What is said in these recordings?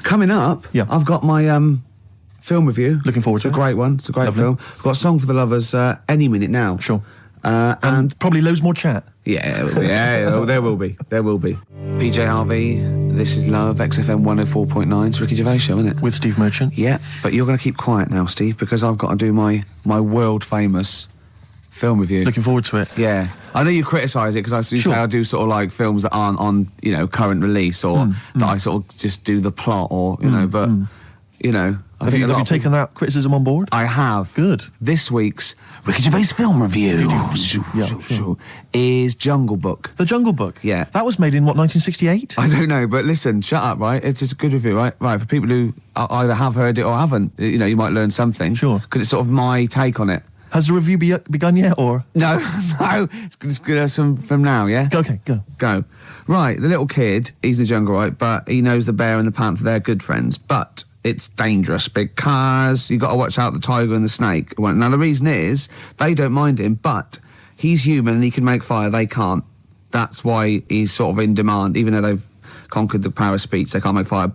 Coming up, I've got my film review. Looking forward to it. It's a great one. It's a great film. I've got a song for the lovers any minute now. Sure. And probably loads more chat. Yeah, there will be. There will be. PJ Harvey, This Is Love, XFM 104.9. It's Ricky Gervais Show, isn't it? With Steve Merchant. Yeah, but you're going to keep quiet now, Steve, because I've got to do my world-famous film review. Looking forward to it. Yeah. I know you criticise it, because say I do sort of like films that aren't on, current release, or that I sort of just do the plot, or, but, I think have you taken that criticism on board? I have. Good. This week's Ricky Gervais film review is Jungle Book. The Jungle Book? Yeah. That was made in, 1968? I don't know, but listen, shut up, right? It's a good review, right? Right, for people who either have heard it or haven't, you might learn something. Sure. Because it's sort of my take on it. Has the review begun yet, or...? No. It's good from now, yeah? Okay, go. Right, the little kid, he's in the jungle, right? But he knows the bear and the panther, they're good friends. But it's dangerous because you got to watch out the tiger and the snake. Well, now, the reason is, they don't mind him, but he's human and he can make fire, they can't. That's why he's sort of in demand, even though they've conquered the power of speech, they can't make fire.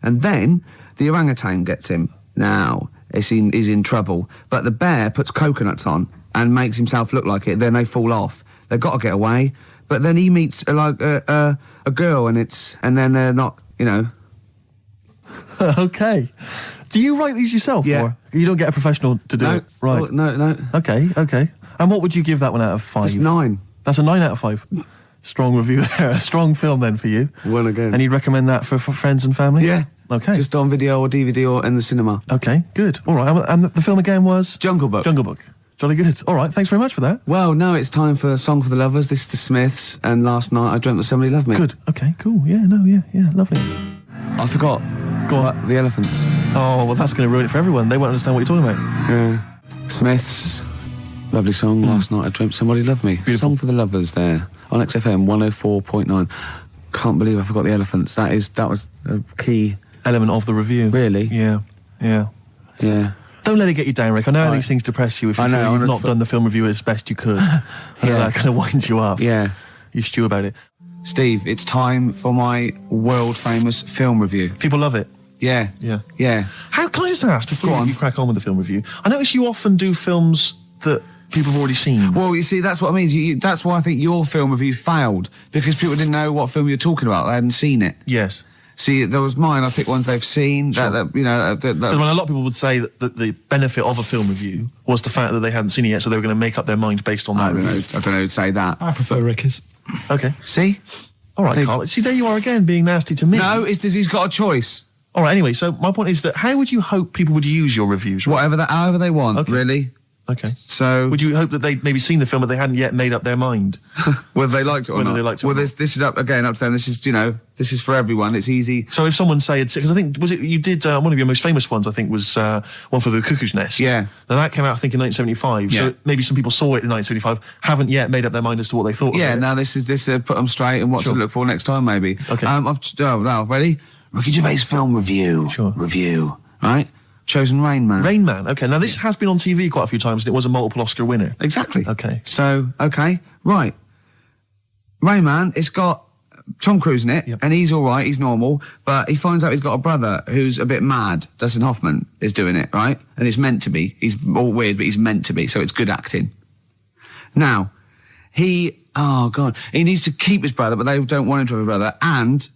And then the orangutan gets him. Now, he's in trouble. But the bear puts coconuts on and makes himself look like it, then they fall off. They've got to get away. But then he meets a girl, and then they're not, Okay. Do you write these yourself? Yeah. Or you don't get a professional to do it? Right. Oh, no. Okay. And what would you give that one out of 5? It's 9. That's a 9 out of 5. Strong review there. A strong film then for you. One again. And you'd recommend that for friends and family? Yeah. Okay. Just on video or DVD or in the cinema. Okay, good. All right. And the film again was? Jungle Book. Jungle Book. Jolly good. All right, thanks very much for that. Well, now it's time for a song for the lovers. This is the Smiths, and Last Night I Dreamt That Somebody Loved Me. Good. Okay, cool. Yeah, lovely. I forgot. Go on. The elephants. Oh, well, that's going to ruin it for everyone. They won't understand what you're talking about. Yeah. Smiths. Lovely song. Last Night I Dreamt Somebody Loved Me. Beautiful. Song for the lovers there on XFM 104.9. Can't believe I forgot the elephants. That was a key element of the review. Really? Yeah. Don't let it get you down, Rick. I know how these things depress you if you feel you've not done the film review as best you could. That kind of winds you up. Yeah. You stew about it. Steve, it's time for my world-famous film review. People love it. Yeah. How can I just ask, before you crack on with the film review, I notice you often do films that people have already seen. Well, you see, that's what I mean. That's why I think your film review failed, because people didn't know what film you're talking about. They hadn't seen it. Yes. See, there was mine. I picked ones they've seen. Sure. Because a lot of people would say that the benefit of a film review was the fact that they hadn't seen it yet, so they were going to make up their mind based on that. I don't know who'd say that. I prefer Ricky's. Okay. See? All right, Carl. See, there you are again, being nasty to me. No, he's got a choice. All right, anyway, so my point is that how would you hope people would use your reviews? Right? However they want, really. Okay. So... would you hope that they'd maybe seen the film but they hadn't yet made up their mind? Whether they liked it or not. They liked it well, this is up to them. This is, this is for everyone. It's easy. So if someone said... because I think, you did one of your most famous ones, I think, was one for The Cuckoo's Nest. Yeah. Now, that came out, I think, in 1975. Yeah. So maybe some people saw it in 1975, haven't yet made up their mind as to what they thought of it. Yeah, now this put them straight and what to look for next time, maybe. Okay. Ready? Ricky Gervais film review. Sure. Review, right? Chosen Rain Man. Rain Man, okay. Now, this has been on TV quite a few times, and it was a multiple Oscar winner. Exactly. Okay. So, right. Rain Man, it's got Tom Cruise in it, and he's all right, he's normal, but he finds out he's got a brother who's a bit mad. Dustin Hoffman is doing it, right? And it's meant to be. He's all weird, but he's meant to be, so it's good acting. Now, he needs to keep his brother, but they don't want him to have a brother, and...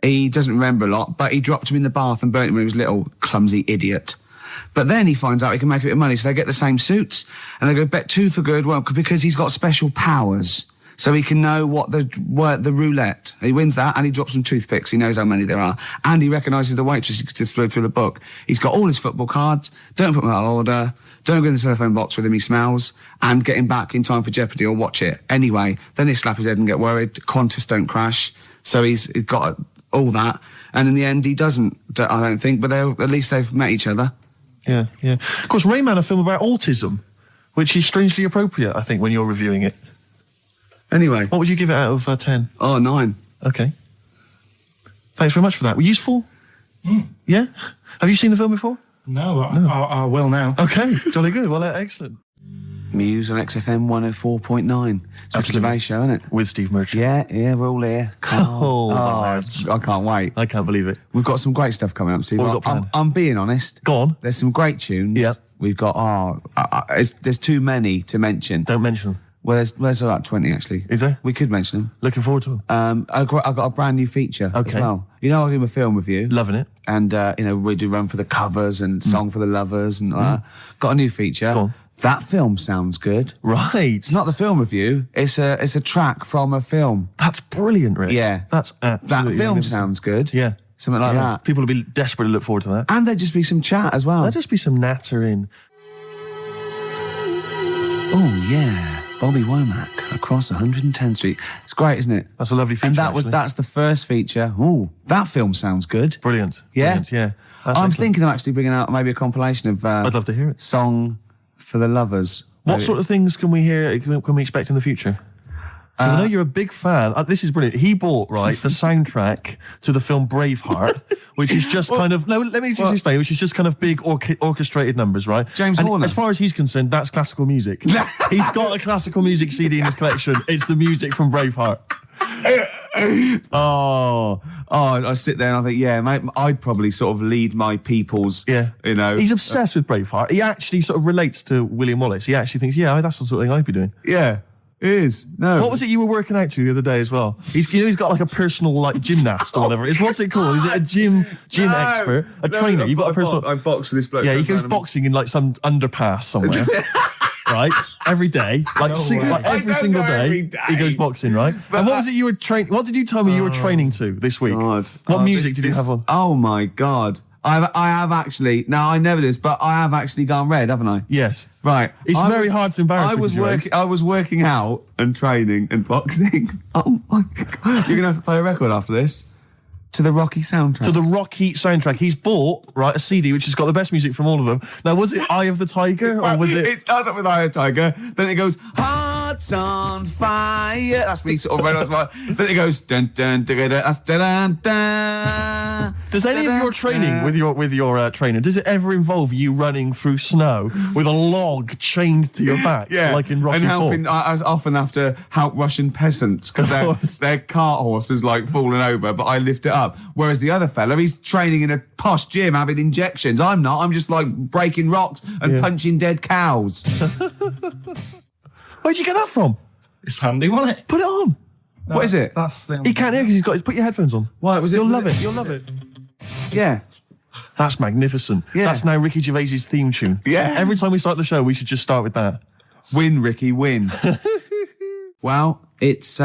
he doesn't remember a lot, but he dropped him in the bath and burnt him when he was little, clumsy idiot. But then he finds out he can make a bit of money, so they get the same suits. And they go, bet 2 for good, well, because he's got special powers. So he can know what the roulette. He wins that, and he drops some toothpicks. He knows how many there are. And he recognises the waitress just through the book. He's got all his football cards. Don't put them out of order. Don't go in the telephone box with him, he smells. And get him back in time for Jeopardy or watch it. Anyway, then they slap his head and get worried. Qantas don't crash. So he's got... all that, and in the end he doesn't, I don't think, but at least they've met each other. Yeah. Of course, Rain Man, a film about autism, which is strangely appropriate, I think, when you're reviewing it. Anyway. What would you give it out of 10? Oh, 9. Okay. Thanks very much for that. Were you useful? Yeah? Have you seen the film before? No. I will now. Okay, jolly good. Well, excellent. Muse on XFM 104.9. It's Ricky Gervais Show, isn't it? With Steve Merchant. Yeah, we're all here. I can't wait. I can't believe it. We've got some great stuff coming up, Steve. I'm being honest. Go on. There's some great tunes. Yeah. We've got, there's too many to mention. Don't mention them. Well, there's about 20, actually. Is there? We could mention them. Looking forward to them. I've got a brand new feature as well. You know, I do a film with you. Loving it. And, we do Run for the Covers and Song for the Lovers. And got a new feature. Go on. That film sounds good. Right. It's not the film review. It's a track from a film. That's brilliant, Rick. Yeah. That's absolutely That film sounds good. Yeah. Something like that. People will be desperate to look forward to that. And there'd just be some chat as well. There'd just be some nattering. Oh, yeah. Bobby Womack across 110th Street. It's great, isn't it? That's a lovely feature. And that's the first feature. Ooh, that film sounds good. Brilliant. Yeah? Brilliant, yeah. I'm thinking of actually bringing out maybe a compilation of... I'd love to hear it. Song for the Lovers. What sort of things can we hear, can we expect in the future? Because I know you're a big fan. This is brilliant. He bought, the soundtrack to the film Braveheart, which is just let me just explain, which is just kind of big orchestrated numbers, right? James Horner. As far as he's concerned, that's classical music. He's got a classical music CD in his collection. It's the music from Braveheart. I sit there and I think, mate, I'd probably sort of lead my people's, He's obsessed with Braveheart. He actually sort of relates to William Wallace. He actually thinks, that's the sort of thing I'd be doing. Yeah. It is. No. What was it you were working out to the other day as well? He's got like a personal gymnast or whatever. What's it called? Is it a gym expert? A trainer? You've got a personal... I box with this bloke. Yeah, he goes boxing in like some underpass somewhere. Right? Every day. Every single day. He goes boxing, right? But and what was it you were training... What did you tell me you were training to this week? God. What music did you have on? Oh my God. I have actually... No, I never did, but I have actually gone red, haven't I? Yes. Right. It's very hard to embarrass I was working out and training and boxing. Oh my God. You're going to have to play a record after this. To the Rocky soundtrack. To the Rocky soundtrack. He's bought, a CD which has got the best music from all of them. Now, was it Eye of the Tiger or was it... It starts up with Eye of the Tiger, then it goes, Hearts on Fire. That's me sort of red on fire. Then it goes, dun dun dun dun dun dun. Does any of your training with your trainer, does it ever involve you running through snow with a log chained to your back, like in Rocky and helping? IV? I often have to help Russian peasants because their cart horse is like falling over, but I lift it up. Whereas the other fella, he's training in a posh gym having injections. I'm not. I'm just like breaking rocks and punching dead cows. Where'd you get that from? It's handy, wasn't it? Put it on. No, what is it? That's the... He can't hear because put your headphones on. Why was it? You'll love it. You'll love it. Yeah. That's magnificent. Yeah. That's now Ricky Gervais's theme tune. Yeah. Every time we start the show, we should just start with that. Win, Ricky, win. Well, it's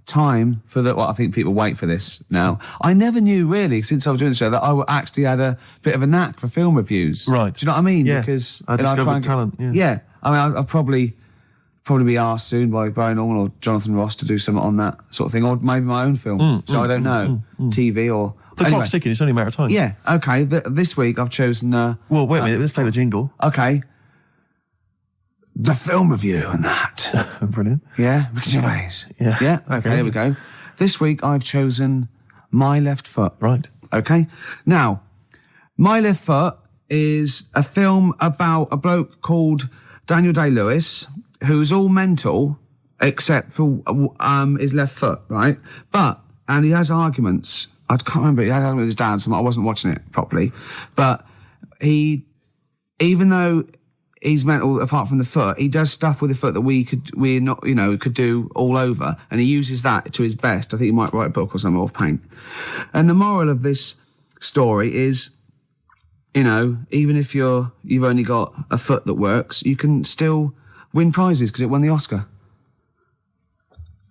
time for I think people wait for this now. I never knew really, since I was doing the show, that I actually had a bit of a knack for film reviews. Right. Do you know what I mean? Yeah. Because I discovered talent. Yeah. I mean, I'll probably be asked soon by Brian Norman or Jonathan Ross to do something on that sort of thing, or maybe my own film. I don't know. TV or... The clock's ticking, it's only a matter of time. Yeah, okay. This week I've chosen... well, wait a minute, let's play the jingle. Okay. The film review and that. Brilliant. Yeah, Ricky Gervais. Yeah. Yeah, okay, here we go. This week I've chosen My Left Foot. Right. Okay. Now, My Left Foot is a film about a bloke called Daniel Day-Lewis, who's all mental except for his left foot, right? And he has arguments. I can't remember. He has arguments with his dad, so I wasn't watching it properly. But even though he's mental apart from the foot, he does stuff with the foot that we could do all over, and he uses that to his best. I think he might write a book or something of paint. And the moral of this story is, even if you've only got a foot that works, you can still win prizes because it won the Oscar.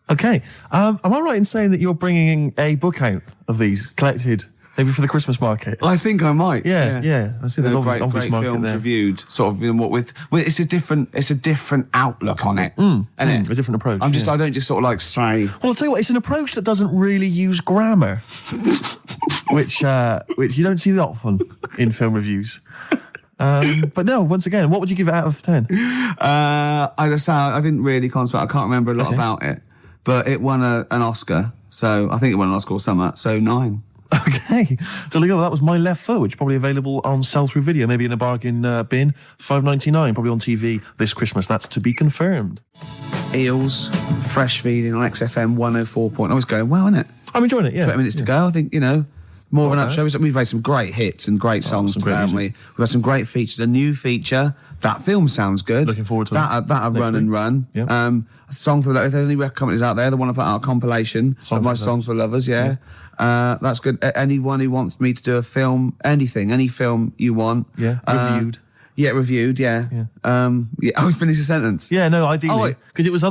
Okay. Am I right in saying that you're bringing a book out of these collected, maybe for the Christmas market? I think I might. Yeah. I see there's obvious market films there. Reviewed, sort of, with it's a different outlook on it, isn't it? A different approach. I don't just sort of like stray. Well, I'll tell you what, it's an approach that doesn't really use grammar, which you don't see that often in film reviews. But no, once again, what would you give it out of 10? I didn't really concentrate. I can't remember a lot about it, but it won an Oscar. So I think it won an Oscar or something. So 9. Okay. Jolly good. Well, that was My Left Foot, which is probably available on sell-through video, maybe in a bargain bin. $5.99, probably on TV this Christmas. That's to be confirmed. Eels, fresh feeding on XFM 104. I was going well, isn't it? I'm enjoying it, yeah. 20 minutes to go. I think, more of an up show. We've made some great hits and great songs today, haven't we? We've got some great features. A new feature. That film sounds good. Looking forward to that. That'll run and run. Yep. A song for if there are any record companies out there that want to put out a compilation of my songs for lovers, that's good. Anyone who wants me to do a film, any film you want. Yeah, reviewed. Reviewed, yeah. I would finish a sentence. Yeah, no, ideally. Because it was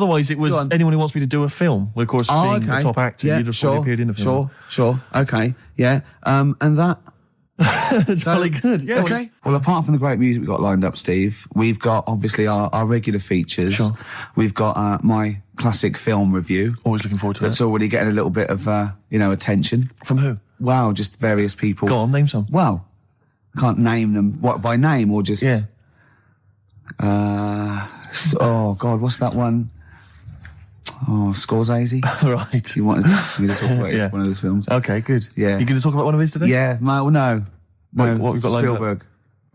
anyone who wants me to do a film. Well, of course, being a top actor, you'd have probably appeared in a film. Sure. Okay, yeah. And that... Jolly good. Yeah. Okay. Well, apart from the great music we've got lined up, Steve, we've got obviously our regular features. Sure. We've got my classic film review. Always looking forward to that's already getting a little bit of attention. From who? Wow, just various people. Go on, name some. Well, I can't name them. What, by name or just? Yeah. Oh God, what's that one? Oh, Scorsese. Right. You wanted me to talk about it? It's one of those films. Okay, good. Yeah. You going to talk about one of his today? Yeah. No. What we've got lined up? Spielberg.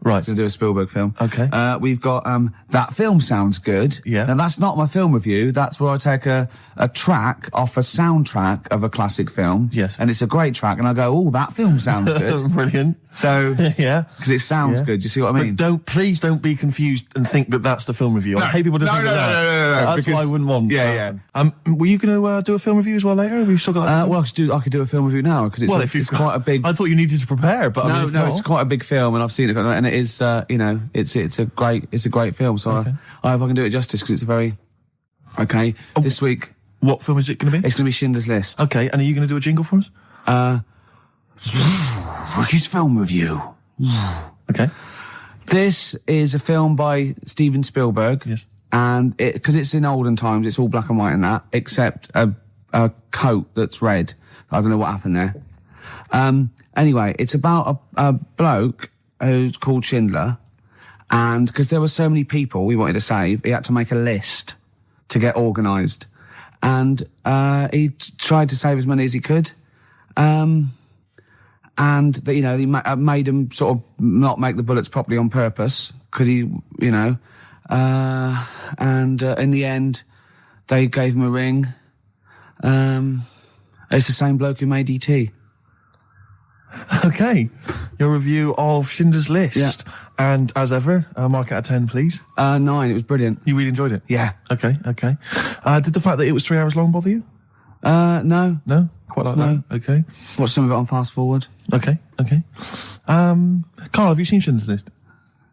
Right. To do a Spielberg film. Okay. We've got That Film Sounds Good. Yeah. Now, that's not my film review. That's where I take a track off a soundtrack of a classic film. Yes. And it's a great track. And I go, oh, that film sounds good. Brilliant. So, yeah. Because it sounds good. Do you see what I mean? But please don't be confused and think that that's the film review. I hate people to think that. No. That's what I wouldn't want. Yeah. Were you going to do a film review as well later? Have you still got that? Well, I could do a film review now because it's quite a big. I thought you needed to prepare, but no, it's quite a big film, and I've seen it, and it is, it's a great film. So I hope I can do it justice because it's a very This week, what film is it going to be? It's going to be Schindler's List. Okay, and are you going to do a jingle for us? Ricky's film review. Okay. This is a film by Steven Spielberg. Yes. And because it's in olden times, it's all black and white and that, except a coat that's red. I don't know what happened there. Anyway, it's about a bloke who's called Schindler. And because there were so many people we wanted to save, he had to make a list to get organised. And he tried to save as many as he could. And he made him sort of not make the bullets properly on purpose because in the end they gave him a ring. It's the same bloke who made E.T. Okay, your review of Schindler's List. Yeah. And as ever, mark out of 10, please. 9. It was brilliant. You really enjoyed it? Yeah. Okay. Did the fact that it was 3 hours long bother you? No. No? Quite like that? Okay. Watch some of it on fast forward. Okay. Carl, have you seen Schindler's List?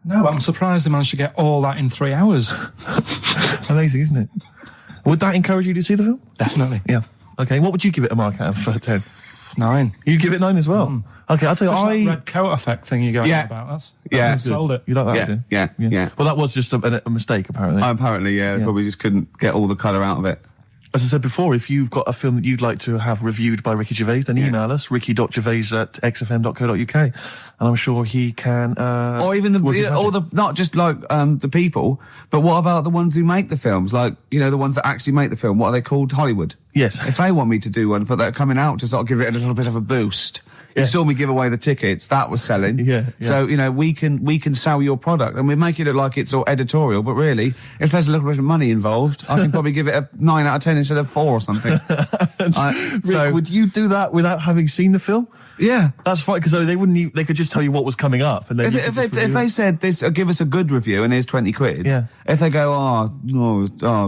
No, I'm surprised they managed to get all that in 3 hours. Amazing, isn't it? Would that encourage you to see the film? Definitely. Yeah. Okay, what would you give it a mark out of 10? 9. You'd give it 9 as well? Okay, I'll tell you, that red coat effect thing you're going on about. That's sold it. You like that, Yeah. Well, that was just a mistake, apparently. Apparently, yeah. They probably just couldn't get all the colour out of it. As I said before, if you've got a film that you'd like to have reviewed by Ricky Gervais, then email us, ricky.gervais@xfm.co.uk, and I'm sure he can... or even not just like the people, but what about the ones who make the films? Like, the ones that actually make the film. What are they called? Hollywood. Yes. If they want me to do one, but they're coming out to sort of give it a little bit of a boost. You saw me give away the tickets. That was selling. Yeah. So, we can sell your product and we make it look like it's all editorial, but really, if there's a little bit of money involved, I can probably give it a 9 out of 10 instead of 4 or something. Rick, would you do that without having seen the film? Yeah. That's fine, because they could just tell you what was coming up. And then if they said this, give us a good review and here's 20 quid. Yeah. If they go,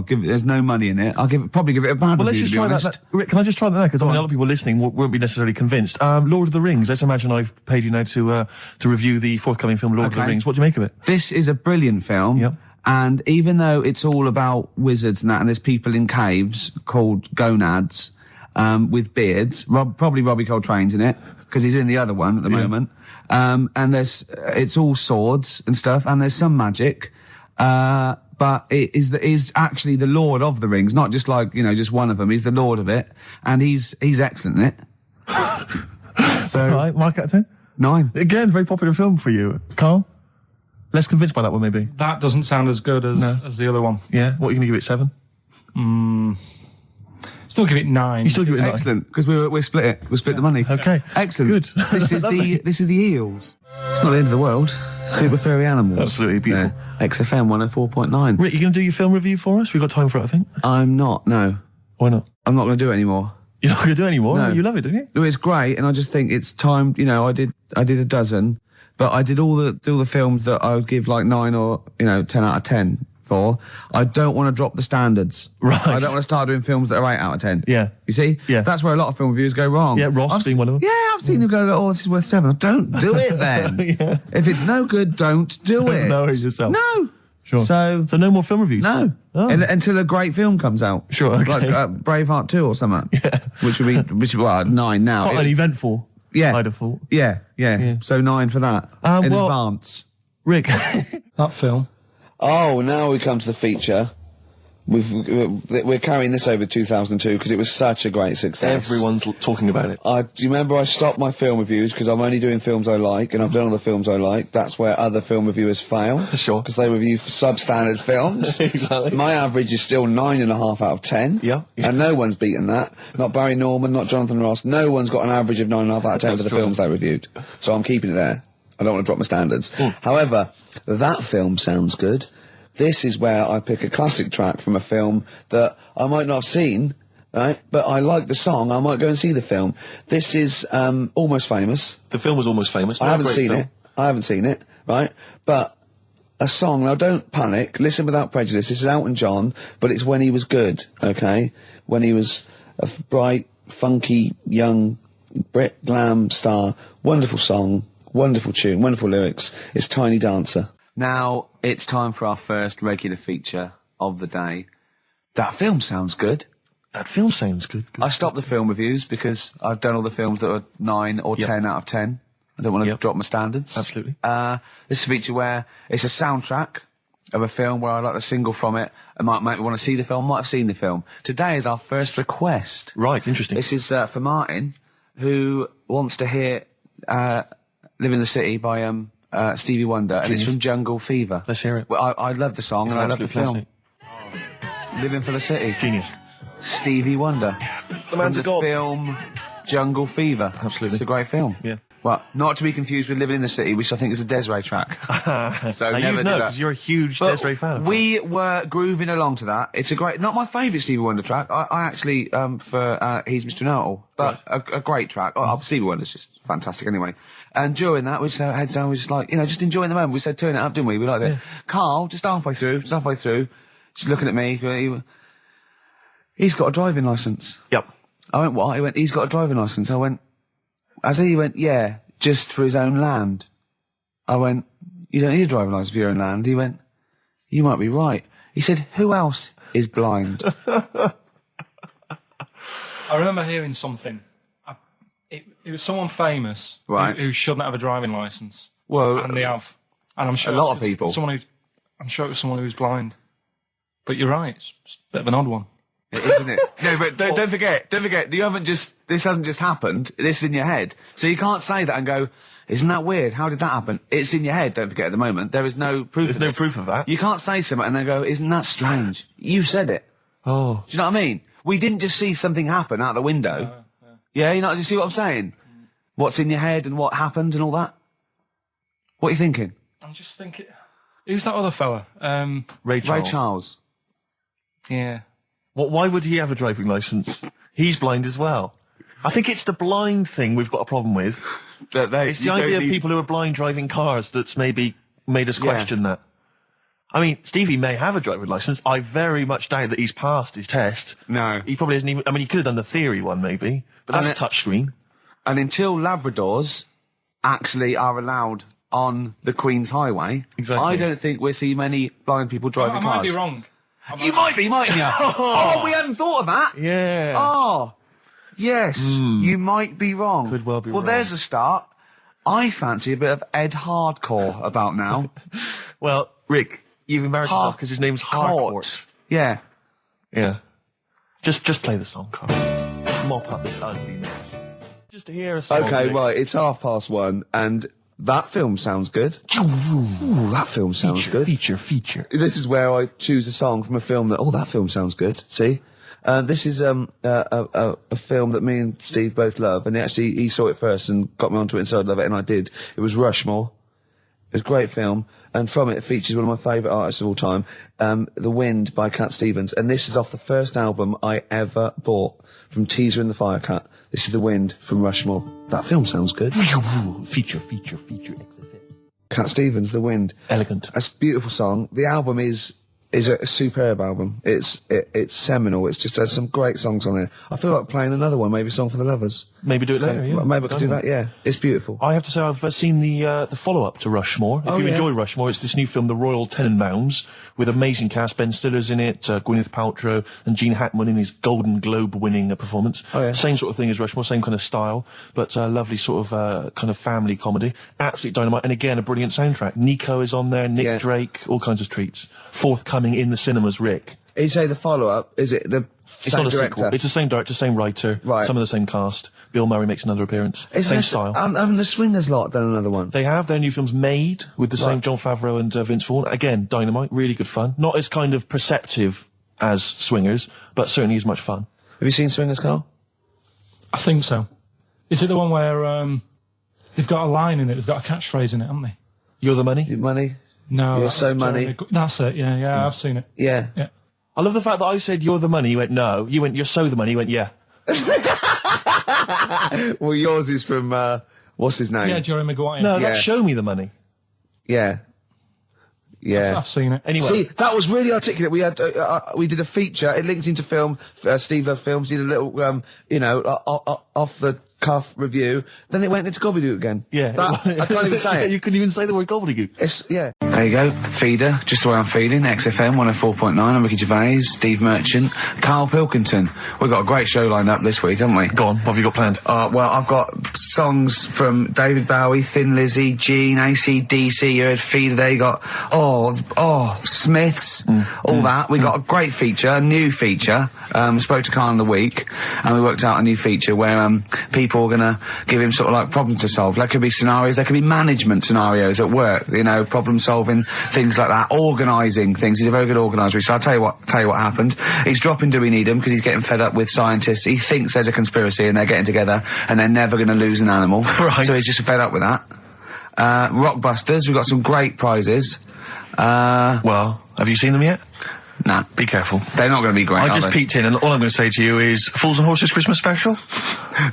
there's no money in it, probably give it a bad review. Well, let's just try that. Rick, can I just try that now? Because a lot of people listening won't be necessarily convinced. Lord of the Rings. Let's imagine I've paid you now to review the forthcoming film Lord of the Rings. What do you make of it? This is a brilliant film. Yep. And even though it's all about wizards and that, and there's people in caves called gonads with beards, probably Robbie Coltrane's in it because he's in the other one at the moment. And it's all swords and stuff, and there's some magic. But it is actually the Lord of the Rings, not just like, just one of them. He's the Lord of it, and he's excellent in it. So, right, mark out of 10? 9. Again, very popular film for you. Carl? Less convinced by that one, maybe? That doesn't sound as good as the other one. Yeah? What are you going to give it, 7? Still give it 9. You still give it a 9. Excellent, because we split it. We split the money. Okay. Excellent. Good. This is the eels. It's not the end of the world. Super furry animals. Absolutely beautiful. Yeah. XFM 104.9. Rick, you going to do your film review for us? We've got time for it, I think. I'm not. No, Why not? I'm not going to do it anymore. You're not going to do it anymore? No. You love it, don't you? No, it's great, and I just think it's time. You know, I did a dozen, but I did all the films that I would give like 9 or 10 out of 10 for. I don't want to drop the standards. Right. I don't want to start doing films that are 8 out of 10. Yeah. You see? Yeah. That's where a lot of film reviews go wrong. Yeah, Ross being one of them. Yeah, I've seen them go, oh, this is worth 7. Don't do it then. Yeah. If it's no good, don't do it. No, it's yourself. No. Sure. So no more film reviews? no. Oh. Until a great film comes out. Sure, okay. Like Braveheart 2 or something. Yeah. Which would be 9 now. Quite uneventful. Yeah. I'd have thought. Yeah. So 9 for that. In advance. Rick. That film. Oh, now we come to the feature. We're carrying this over 2002 because it was such a great success. Everyone's talking about it. Do you remember I stopped my film reviews because I'm only doing films I like, and I've done all the films I like. That's where other film reviewers fail. Sure. Because they review substandard films. Exactly. My average is still 9.5 out of 10. Yeah. And no one's beaten that. Not Barry Norman, not Jonathan Ross. No one's got an average of 9.5 out of 10 for the films they reviewed. So I'm keeping it there. I don't want to drop my standards. However, that film sounds good. This is where I pick a classic track from a film that I might not have seen, right? But I like the song. I might go and see the film. This is Almost Famous. The film was Almost Famous. I haven't seen it, right? But a song. Now, don't panic. Listen without prejudice. This is Elton John, but it's when he was good, okay? When he was a bright, funky, young Brit glam star. Wonderful song, wonderful tune, wonderful lyrics. It's Tiny Dancer. Now, it's time for our first regular feature of the day. That film sounds good. That film sounds good. I stopped the film reviews because I've done all the films that are 9 or 10 out of 10. I don't want to drop my standards. Absolutely. This is a feature where it's a soundtrack of a film where I like the single from it. I might want to see the film, might have seen the film. Today is our first request. Right, interesting. This is for Martin, who wants to hear Live in the City by Stevie Wonder, and it's from Jungle Fever. Let's hear it. Well, I love the song, and I love the film. Living for the City. Genius. Stevie Wonder. The man's a god. Film Jungle Fever. Absolutely. It's a great film. Yeah. Well, not to be confused with Living in the City, which I think is a Desiree track. So now never you know, do that. because you're a huge But Desiree fan. We were grooving along to that. It's a great, not my favourite Stevie Wonder track. I actually, for He's Mr. Know-It-All, but a great track. Stevie Wonder's just fantastic anyway. And during that, we just heads down, we just like, just enjoying the moment. We said, turn it up, didn't we? We liked it. Carl, just halfway through, just looking at me, he's got a driving licence. Yep. I went, what? He went, he's got a driving licence. I went, he went, yeah, just for his own land. I went, you don't need a driving licence for your own land. He went, you might be right. He said, who else is blind? I remember hearing something. It was someone famous who shouldn't have a driving licence. Well, and they have. And I'm sure a lot of people. I'm sure it was someone who's blind. But you're right, it's a bit of an odd one. It is, isn't it? No, but don't forget, this hasn't just happened, this is in your head. So you can't say that and go, isn't that weird? How did that happen? It's in your head, don't forget at the moment. There is no proof There's no proof of that. You can't say something and then go, isn't that strange? You said it. Oh. Do you know what I mean? We didn't just see something happen out the window. Yeah, you see what I'm saying? What's in your head and what happened and all that? What are you thinking? I'm just thinking, who's that other fella? Ray Charles. Ray Charles. Yeah. Why would he have a driving licence? He's blind as well. I think it's the blind thing we've got a problem with. It's the idea of people who are blind driving cars that's maybe made us question that. I mean, Stevie may have a driving licence. I very much doubt that he's passed his test. No. He probably hasn't even... I mean, he could have done the theory one, maybe. But that's touchscreen. And until Labradors actually are allowed on the Queen's Highway, I don't think we'll see many blind people driving cars. I might be wrong. You might be, mightn't you? Oh, we hadn't thought of that. Yeah. Oh, yes. You might be wrong. Could well be wrong. Well, there's a start. I fancy a bit of Ed Hardcore about now. Well, Rick, you've embarrassed yourself because his name's Harcourt. Yeah. Yeah. Just play the song, Carl. Just mop up this ugliness. Just to hear a song. Okay, Rick. right. It's 1:30, and that film sounds good. Ooh, that film sounds good. Feature. This is where I choose a song from a film that, that film sounds good. See? This is a film that me and Steve both love, and he saw it first and got me onto it and said I'd love it, and I did. It was Rushmore. It was a great film, and from it features one of my favourite artists of all time, The Wind by Cat Stevens, and this is off the first album I ever bought from Teaser and the Firecat. This is The Wind from Rushmore. That film sounds good. Feature. Cat Stevens, The Wind. Elegant. That's a beautiful song. The album is a superb album. It's seminal. It's just has some great songs on it. I feel like playing another one, maybe Song for the Lovers. Maybe do it later, yeah. Maybe I could do that, yeah. It's beautiful. I have to say I've seen the follow-up to Rushmore. If you enjoy Rushmore, it's this new film, The Royal Tenenbaums, with amazing cast. Ben Stiller's in it, Gwyneth Paltrow, and Gene Hackman in his Golden Globe-winning performance. Oh, yeah. Same sort of thing as Rushmore, same kind of style, but lovely sort of kind of family comedy. Absolute dynamite, and again, a brilliant soundtrack. Nico is on there, Nick Drake, all kinds of treats. Forthcoming in the cinemas, Rick. You say the follow-up, is it the It's same not a director? sequel. It's the same director, same writer, Right. some of the same cast. Bill Murray makes another appearance. Same style. Haven't the Swingers lot done another one? They have their new films Made with the same Jon Favreau and Vince Vaughn. Again, dynamite, really good fun. Not as kind of perceptive as Swingers, but certainly as much fun. Have you seen Swingers, Carl? I think so. Is it the one where they've got a line in it? They've got a catchphrase in it, haven't they? You're the money? Your money? No. You're that's so money. That's it. Yeah. I've seen it. Yeah. Yeah. I love the fact that I said you're the money. You went no. You went you're so the money. You went yeah. Well, yours is from, what's his name? Yeah, Jerry Maguire. No, Yeah. that's Show Me the Money. Yeah. Yeah. I've seen it. Anyway, See, that was really articulate. We had, we did a feature. It linked into film. Steve Love Films did a little, off the cuff review. Then it went into gobbledygook again. yeah. I can't even say it. You couldn't even say the word gobbledygook. Yeah. There you go. Feeder, just the way I'm feeling. XFM 104.9. I'm Ricky Gervais, Steve Merchant, Karl Pilkington. We've got a great show lined up this week, haven't we? Go on. What have you got planned? Well, I've got songs from David Bowie, Thin Lizzy, Gene, AC/DC. You heard Feeder there. You got, Smiths, all that. We got a great feature, a new feature. Spoke to Karl in the week, and we worked out a new feature where, people are gonna give him sort of like problems to solve. There could be scenarios, there could be management scenarios at work, problem solving, things like that, organising things. He's a very good organiser. So I'll tell you what happened. He's dropping Do We Need Him because he's getting fed up with scientists. He thinks there's a conspiracy and they're getting together and they're never gonna lose an animal. Right. So he's just fed up with that. Rockbusters, we've got some great prizes. Well, have you seen them yet? Nah. Be careful. They're not going to be great, I just peeked in, and all I'm going to say to you is Fools and Horses Christmas special?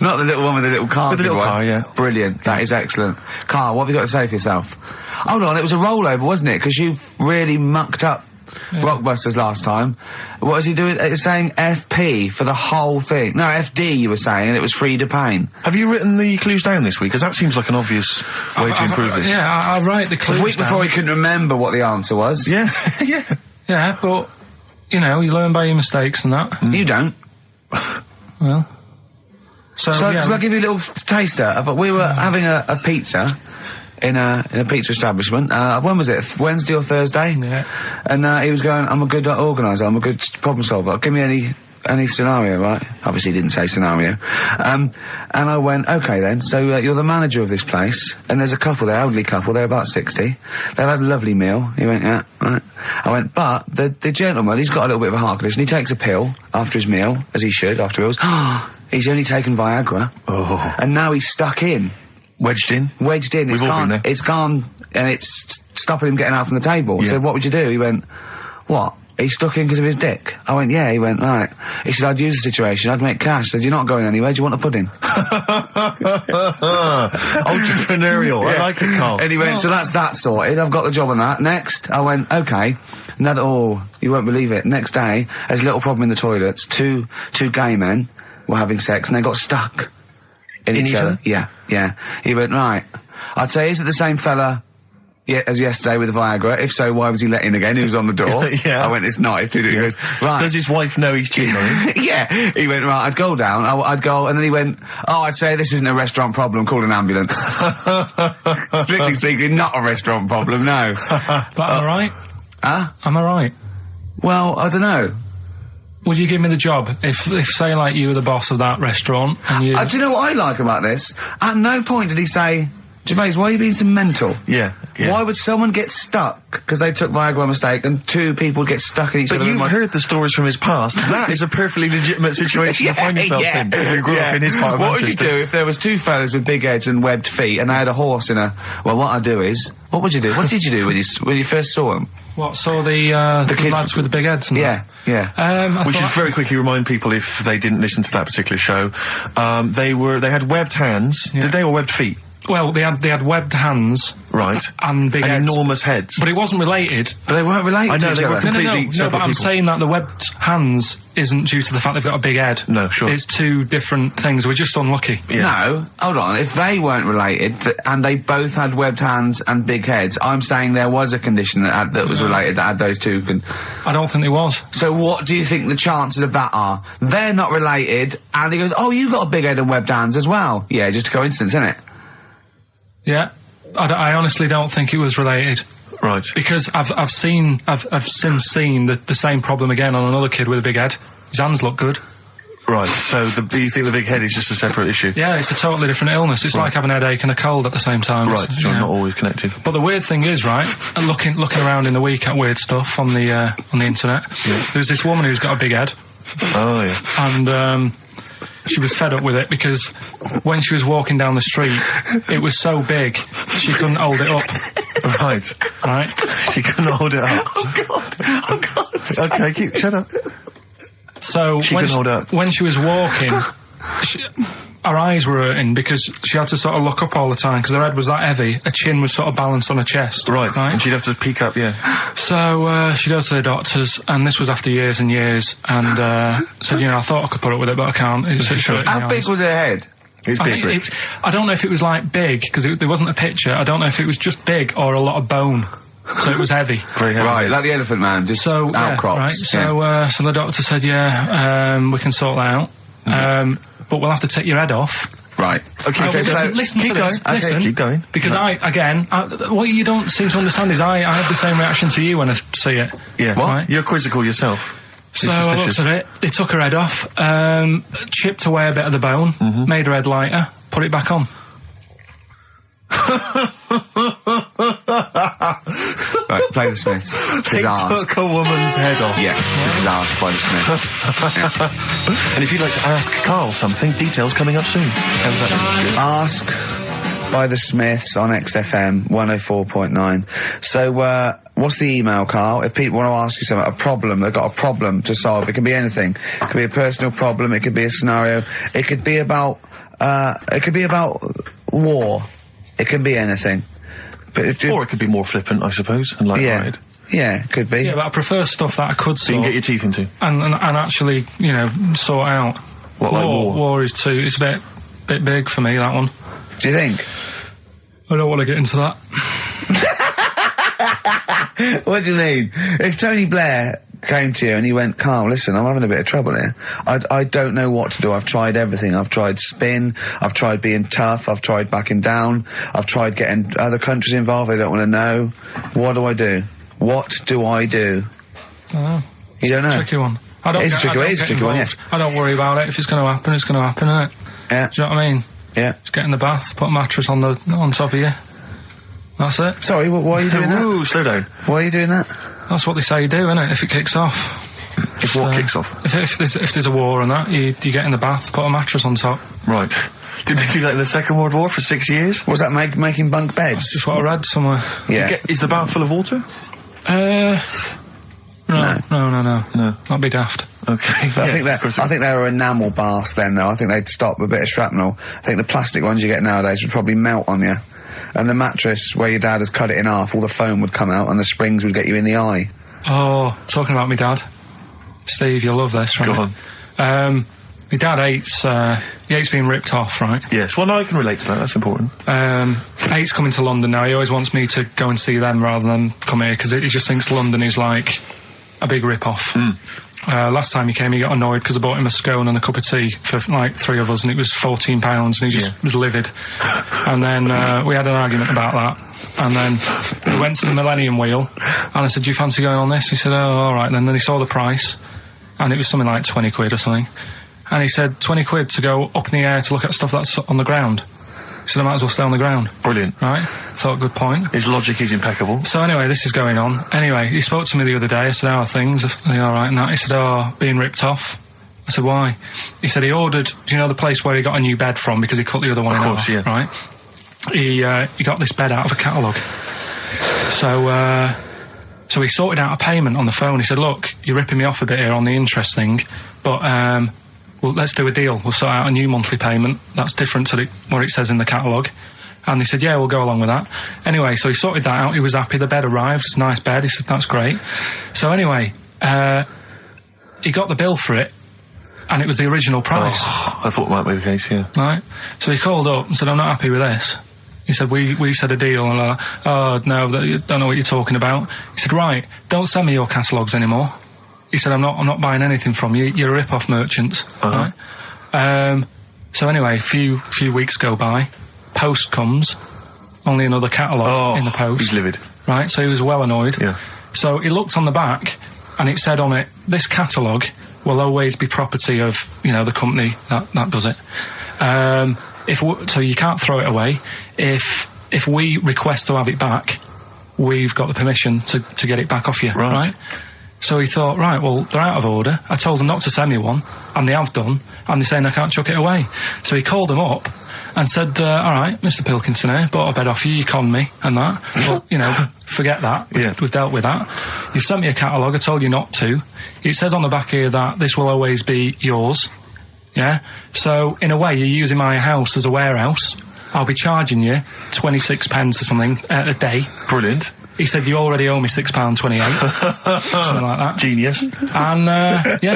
Not the little one with the little car. With the little car, yeah. Brilliant. That is excellent. Carl, what have you got to say for yourself? Hold on, it was a rollover, wasn't it? Because you really mucked up Rockbusters last time. What was he doing? It's saying FP for the whole thing. No, FD you were saying, and it was free to pain. Have you written the clues down this week? Because that seems like an obvious way to improve this. Yeah, I write the clues A week before he couldn't remember what the answer was. Yeah, yeah. Yeah, but, you learn by your mistakes and that. You don't. Well. So shall I give you a little taster? We were having a pizza in a pizza establishment. When was it? Wednesday or Thursday? Yeah. And he was going, I'm a good organiser, I'm a good problem solver. Give me any scenario, right? Obviously he didn't say scenario. And I went, okay then, so you're the manager of this place, and there's a couple there, elderly couple, they're about 60. They've had a lovely meal. He went, yeah, right. I went, but the gentleman, he's got a little bit of a heart condition. He takes a pill after his meal, as he should, after meals. He's only taken Viagra. Oh. And now he's stuck in. Wedged in. We've all been there. It's gone, and it's stopping him getting out from the table. Yeah. So what would you do? He went, what? He's stuck in because of his dick. I went, yeah. He went, right. He said, I'd use the situation. I'd make cash. I said, you're not going anywhere. Do you want a pudding? Entrepreneurial. Yeah. I like it, Carl. And he went, so that's that sorted. I've got the job on that. Next. I went, okay. You won't believe it. Next day, there's a little problem in the toilets. Two gay men were having sex and they got stuck in each other. Yeah. He went, right. I'd say, is it the same fella as yesterday with the Viagra? If so, why was he let in again? He was on the door. Yeah. I went, it's not. It's too different. He goes, right. Does his wife know he's cheating on him? Yeah. He went, right, I'd go down. I'd go, and then he went, I'd say this isn't a restaurant problem. Call an ambulance. Strictly speaking, not a restaurant problem, no. But am I right? Huh? Am I right? Well, I don't know. Would you give me the job if say, like, you were the boss of that restaurant and you... Do you know what I like about this? At no point did he say, Gervais, why are you being so mental? Yeah. Why would someone get stuck because they took Viagra by mistake, and two people get stuck in each other? But you've heard the stories from his past. That is a perfectly legitimate situation to find yourself in. If you grew up in his part of What Manchester. would you do if there was two fellas with big heads and webbed feet, and they had a horse in a... Well, what I'd do is... What would you do? What did you do when you first saw them? What, saw the lads with the big heads and Yeah. I We should thought- very quickly remind people, if they didn't listen to that particular show, they had webbed hands. Yeah. Did they, or webbed feet? Well, they had webbed hands. Right. And big heads. Enormous heads. But it wasn't related. But they weren't related I know, to each they were other. completely No, separate but I'm people. saying that the webbed hands isn't due to the fact they've got a big head. No, sure. It's two different things. We're just unlucky. Yeah. No, hold on. If they weren't related, and they both had webbed hands and big heads, I'm saying there was a condition that was related, that had those two... I don't think there was. So what do you think the chances of that are? They're not related, and he goes, oh, you got a big head and webbed hands as well. Yeah, just a coincidence, isn't it? Yeah. I honestly don't think it was related. Right. Because I've since seen the same problem again on another kid with a big head. His hands look good. Right, so you think the big head is just a separate issue? Yeah, it's a totally different illness. It's like having a headache and a cold at the same time. Right, so yeah. not always connected. But the weird thing is, right, looking around in the week at weird stuff on the internet, there's this woman who's got a big head. Oh, yeah. And she was fed up with it because when she was walking down the street, it was so big she couldn't hold it up. Right. Right? She couldn't hold it up. Oh, God. Okay, shut up. So when she was walking, her eyes were hurting because she had to sort of look up all the time because her head was that heavy. Her chin was sort of balanced on her chest. Right. And she'd have to peek up, yeah. So she goes to the doctors, and this was after years and years, and said, I thought I could put up with it, but I can't. It's How big was her head? It's big, Rick. I don't know if it was like big because there wasn't a picture. I don't know if it was just big or a lot of bone. So it was heavy. Very heavy. Right, like the Elephant Man, just outcrops. Yeah, right. So the doctor said, we can sort that out. But we'll have to take your head off. Right. Okay, listen keep to going. this. Okay, Listen. keep going. Because what you don't seem to understand is I have the same reaction to you when I see it. Yeah. What? Right? You're quizzical yourself. So I looked at it, they took her head off, chipped away a bit of the bone, made her head lighter, put it back on. Right, play the Smiths. They took a woman's head off. Yeah, this is asked by the Smiths. And if you'd like to ask Karl something, details coming up soon. How's that? Ask by the Smiths on XFM 104.9. So, what's the email, Karl? If people want to ask you something, a problem, they've got a problem to solve. It can be anything. It could be a personal problem. It could be a scenario. It could be about war. It can be anything. But Or it could be more flippant, I suppose, and light-hearted. Yeah, it could be. Yeah, but I prefer stuff that I could So you sort can get your teeth into. and actually, sort out. What, like war? War is too. It's a bit big for me, that one. Do you think? I don't want to get into that. What do you mean? If Tony Blair came to you and he went, Karl, listen, I'm having a bit of trouble here. I don't know what to do. I've tried everything. I've tried spin. I've tried being tough. I've tried backing down. I've tried getting other countries involved. They don't want to know. What do I do? What do I do? You don't know? Tricky one. It's a tricky one, yeah. I don't worry about it. If it's going to happen, it's going to happen, isn't it? Yeah. Do you know what I mean? Yeah. Just get in the bath, put a mattress on top of you. That's it. Sorry, why are you doing that? Ooh, slow down. Why are you doing that? That's what they say you do, isn't it? If it kicks off. If what kicks off? If there's a war and that, you get in the bath, put a mattress on top. Right. Did they do that in the Second World War for 6 years? Was that making bunk beds? That's just what I read somewhere. Yeah. Is the bath full of water? No. That'd be daft. Okay. But I think they were enamel baths then, though. I think they'd stop a bit of shrapnel. I think the plastic ones you get nowadays would probably melt on you. And the mattress, where your dad has cut it in half, all the foam would come out and the springs would get you in the eye. Oh, talking about my dad. Steve, you'll love this, right? Go on. My dad hates being ripped off, right? Yes, well, no, I can relate to that, that's important. Hates coming to London now. He always wants me to go and see them rather than come here, because he just thinks London is like a big rip-off. Last time he came, he got annoyed because I bought him a scone and a cup of tea for like 3 of us, and it was £14, and he just was livid. And then we had an argument about that, and then we went to the Millennium Wheel, and I said, do you fancy going on this? He said, oh, all right. Then he saw the price, and it was something like 20 quid or something, and he said 20 quid to go up in the air to look at stuff that's on the ground. He said, I might as well stay on the ground. Brilliant. Right? Thought, good point. His logic is impeccable. So anyway, this is going on. Anyway, he spoke to me the other day. I said, how are things? Are they all right? And that. He said, being ripped off. I said, why? He said he ordered, do you know the place where he got a new bed from because he cut the other one in half, yeah. right? He got this bed out of a catalogue. So he sorted out a payment on the phone. He said, look, you're ripping me off a bit here on the interest thing, but well, let's do a deal. We'll sort out a new monthly payment that's different to what it says in the catalogue. And he said, yeah, we'll go along with that. Anyway, so he sorted that out. He was happy. The bed arrived. It's a nice bed. He said, that's great. So anyway, he got the bill for it, and it was the original price. Oh, I thought it might be the case, yeah. Right? So he called up and said, I'm not happy with this. He said, we said a deal. And I'm like, oh, no, don't know what you're talking about. He said, right, don't send me your catalogues anymore. He said, I'm not buying anything from you. You're a rip-off merchant. Right? So anyway, a few weeks go by. Post comes. Only another catalogue in the post. He's livid. Right? So he was well annoyed. Yeah. So he looked on the back, and it said on it, this catalogue will always be property of, the company that does it. So you can't throw it away. If we request to have it back, we've got the permission to get it back off you, right? So he thought, right, well, they're out of order. I told them not to send me one, and they have done, and they're saying I can't chuck it away. So he called them up and said, all right, Mr. Pilkington here, bought a bed off you, you conned me, and that. Well, forget that. We've dealt with that. You've sent me a catalogue, I told you not to. It says on the back here that this will always be yours. Yeah? So, in a way, you're using my house as a warehouse. I'll be charging you 26 pence or something a day. Brilliant. He said, you already owe me £6.28. Something like that. Genius. And,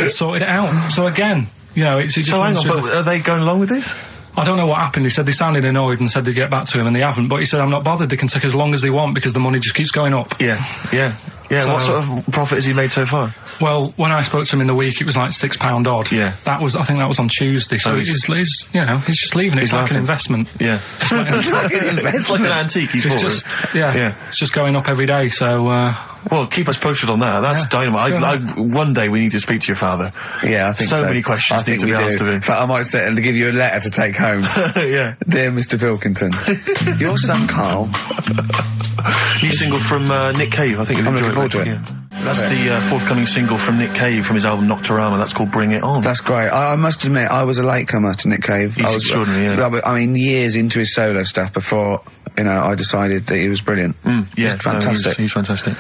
he sorted it out. So again, it's just... So hang on, but are they going along with this? I don't know what happened. He said they sounded annoyed and said they'd get back to him, and they haven't. But he said, I'm not bothered. They can take as long as they want because the money just keeps going up. Yeah. So, what sort of profit has he made so far? Well, when I spoke to him in the week, it was like £6 odd. Yeah. I think that was on Tuesday. So he's just leaving it. It's like an investment. Yeah. It's like an antique he's bought. It's just going up every day. So, well, keep us posted on that. That's dynamite. One day we need to speak to your father. Yeah, I think so. So many questions need to be asked of him. In fact, I might set him to give you a letter to take home. Yeah. Dear Mr. Pilkington, your son Karl. New single from Nick Cave, I think. I'm looking forward to it. Yeah. That's the forthcoming single from Nick Cave from his album Nocturama. That's called Bring It On. That's great. I must admit, I was a latecomer to Nick Cave. He's extraordinary, yeah. I mean, years into his solo stuff before, I decided that he was brilliant. Yeah, he's fantastic. He's fantastic.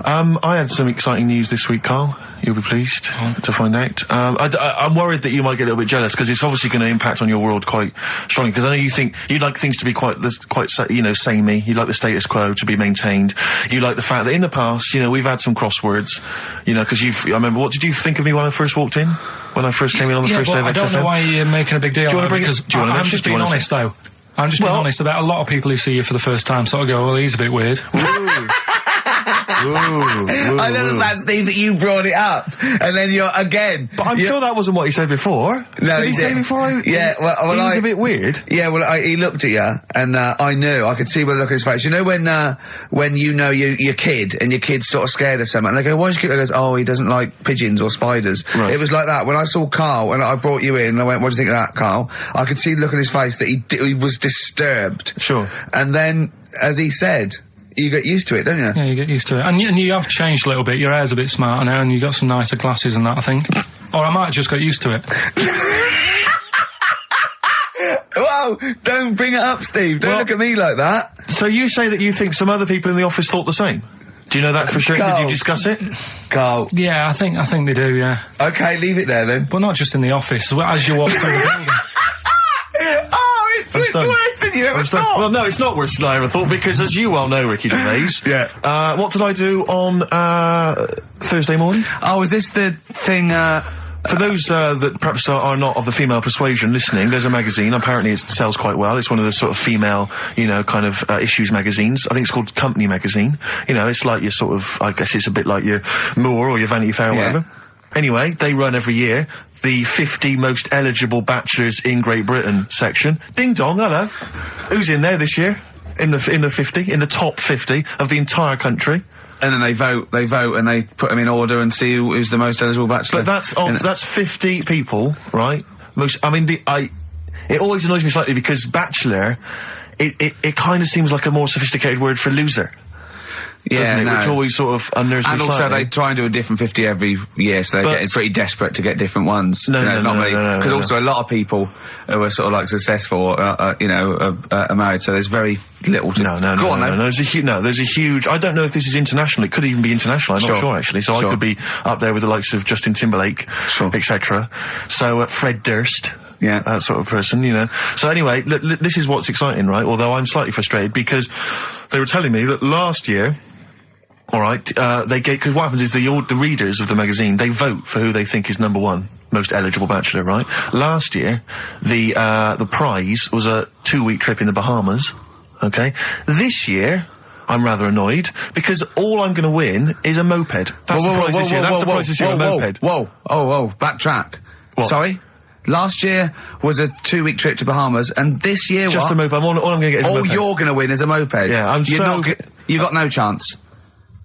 I had some exciting news this week, Karl. You'll be pleased to find out. I'm worried that you might get a little bit jealous because it's obviously going to impact on your world quite strongly. Because I know you think you'd like things to be quite samey. You like the status quo to be maintained. You like the fact that in the past, we've had some crosswords. Because I remember. What did you think of me when I first walked in? When I first came in on the first day of XFM? I don't know why you're making a big deal. Do you want to bring it? I'm just being honest, though. I'm just being honest about a lot of people who see you for the first time sort of go, well, he's a bit weird. I know that, Steve, that you brought it up, and then you're again. But I'm sure that wasn't what he said before. No, did he say before? Yeah, well, he was a bit weird. Yeah, well, he looked at you, and I knew. I could see by the look on his face. When your kid, and your kid's sort of scared of something, and they go, "Why's your kid?" He goes, "Oh, he doesn't like pigeons or spiders." Right. It was like that. When I saw Karl, and I brought you in, and I went, "What do you think of that, Karl?" I could see the look on his face that he was disturbed. Sure. And then, as he said, you get used to it, don't you? Yeah, you get used to it. And you have changed a little bit. Your hair's a bit smarter now, and you got some nicer glasses and that, I think. Or I might have just got used to it. Whoa! Don't bring it up, Steve. Don't look at me like that. So you say that you think some other people in the office thought the same? Do you know that for sure? Karl. Did you discuss it? Karl. Yeah, I think they do, yeah. Okay, leave it there then. But not just in the office, as you walk through the building. It's worse than you ever thought. Well, no, it's not worse than I ever thought, because as you well know, Ricky Gervais, what did I do on Thursday morning? Oh, is this the thing, For those that perhaps are not of the female persuasion listening, there's a magazine. Apparently it sells quite well. It's one of the sort of female, kind of issues magazines. I think it's called Company Magazine. It's like your sort of, I guess it's a bit like your Moore or your Vanity Fair or whatever. Anyway, they run every year the 50 most eligible bachelors in Great Britain section. Ding dong, hello. Who's in there this year? In the top 50 of the entire country. And then they vote, and they put them in order and see who's the most eligible bachelor. But that's 50 people, right? it always annoys me slightly because bachelor, it kind of seems like a more sophisticated word for loser. Yeah, no. Which always sort of unnerves me. And also, slightly. they try and do a different 50 every year, so they're getting pretty desperate to get different ones. Because also a lot of people who are sort of like successful, are married, so there's very little to. No. There's a huge. I don't know if this is international. It could even be international. I'm not sure actually. So I could be up there with the likes of Justin Timberlake, etc. So Fred Durst. Yeah, that sort of person, you know. So anyway, this is what's exciting, right? Although I'm slightly frustrated because they were telling me that last year, all right, because what happens is the readers of the magazine, they vote for who they think is number one most eligible bachelor, right? Last year, the prize was a 2-week trip in the Bahamas. Okay, this year. I'm rather annoyed because all I'm going to win is a moped. That's the prize this year. That's the prize this year. A moped. Whoa! Backtrack. What? Sorry. Last year was a 2-week trip to Bahamas, and this year just a moped. All I'm going to get is a moped. All you're going to win is a moped. Yeah, you've got no chance.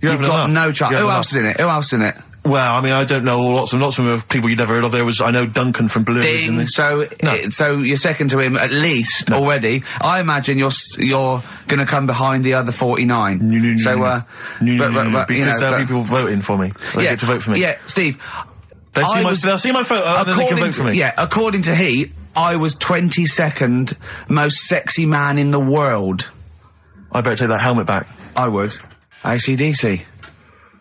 You've got no chance. Who else is in it? Who else is in it? Well, I mean, I don't know. Lots of them are people you'd never heard of. I know Duncan from Blue. Ding. So you're second to him at least already. I imagine you're going to come behind the other 49. Because there'll be people voting for me. They get to vote for me. Yeah, Steve. They'll see my photo and then they can vote for me. Yeah, according to Heat, I was 22nd most sexy man in the world. I better take that helmet back. I would. AC/DC.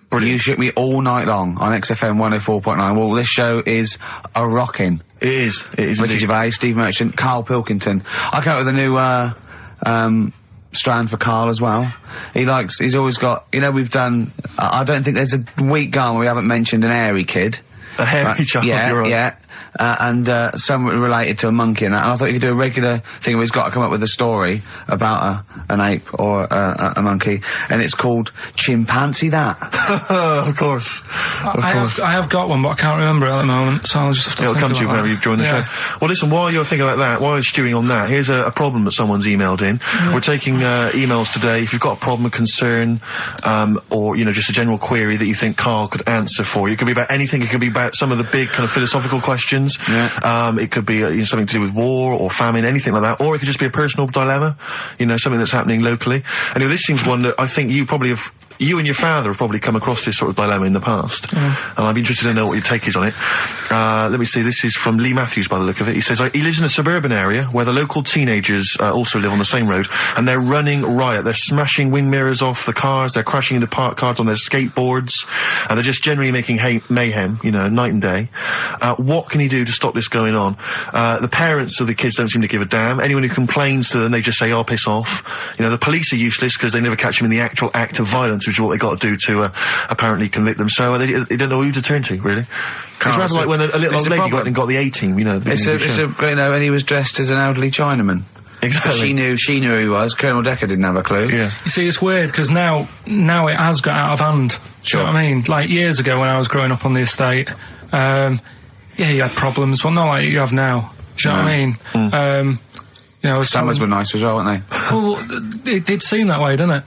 Brilliant. You shook me all night long on XFM 104.9. Well, this show is a rocking. It is. Ricky Gervais, Steve Merchant, Karl Pilkington. I came up with a new strand for Karl as well. He's always got, we've done, I don't think there's a week gone where we haven't mentioned an hairy kid. A hairy child, you're right. Yeah. And some related to a monkey and that. And I thought you could do a regular thing where he's got to come up with a story about an ape or a monkey, and it's called Chimpanzee That. Of course. I have got one, but I can't remember it at the moment, so I'll just have to It'll come to you whenever you join the show. Well, listen, while you're thinking about that, while you're stewing on that, here's a problem that someone's emailed in. We're taking emails today. If you've got a problem, a concern, or, just a general query that you think Karl could answer for you. It could be about anything. It could be about some of the big kind of philosophical questions. Yeah. It could be something to do with war or famine, anything like that, or it could just be a personal dilemma, something that's happening locally. Anyway, this seems one that I think you and your father have probably come across this sort of dilemma in the past, and I'd be interested to know what your take is on it. Let me see, this is from Lee Matthews by the look of it. He says, he lives in a suburban area where the local teenagers also live on the same road, and they're running riot. They're smashing wing mirrors off the cars, they're crashing into parked cars on their skateboards, and they're just generally making mayhem, night and day. What can he do to stop this going on? The parents of the kids don't seem to give a damn. Anyone who complains to them, they just say, oh, piss off. The police are useless because they never catch them in the actual act of violence, which is what they got to do to apparently convict them. So they don't know who to turn to, really. It's rather like when a little old lady got the A-team, and he was dressed as an elderly Chinaman. Exactly. She knew who he was. Colonel Decker didn't have a clue. Yeah. You see, it's weird because now it has got out of hand. Sure. Do you know what I mean? Like years ago when I was growing up on the estate, you had problems, but not like you have now. Do you know what I mean? Summers were nice as well, weren't they? Well, it did seem that way, didn't it?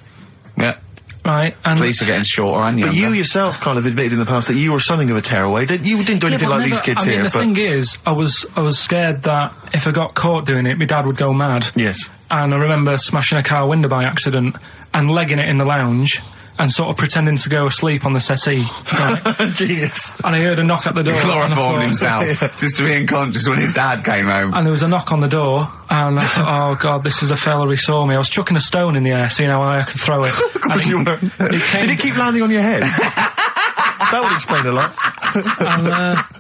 Yeah. Right, and police are getting shorter and younger. But you yourself kind of admitted in the past that you were something of a tearaway. You didn't do anything like these kids here. The thing is, I was scared that if I got caught doing it, my dad would go mad. Yes. And I remember smashing a car window by accident and legging it in the lounge and sort of pretending to go asleep on the settee. Right? Genius. And I heard a knock at the door. He chloroformed himself just to be unconscious when his dad came home. And there was a knock on the door, and I thought, oh God, this is a fella, he saw me. I was chucking a stone in the air, seeing how high I could throw it. Of course you were. Did it keep landing on your head? That would explain a lot. And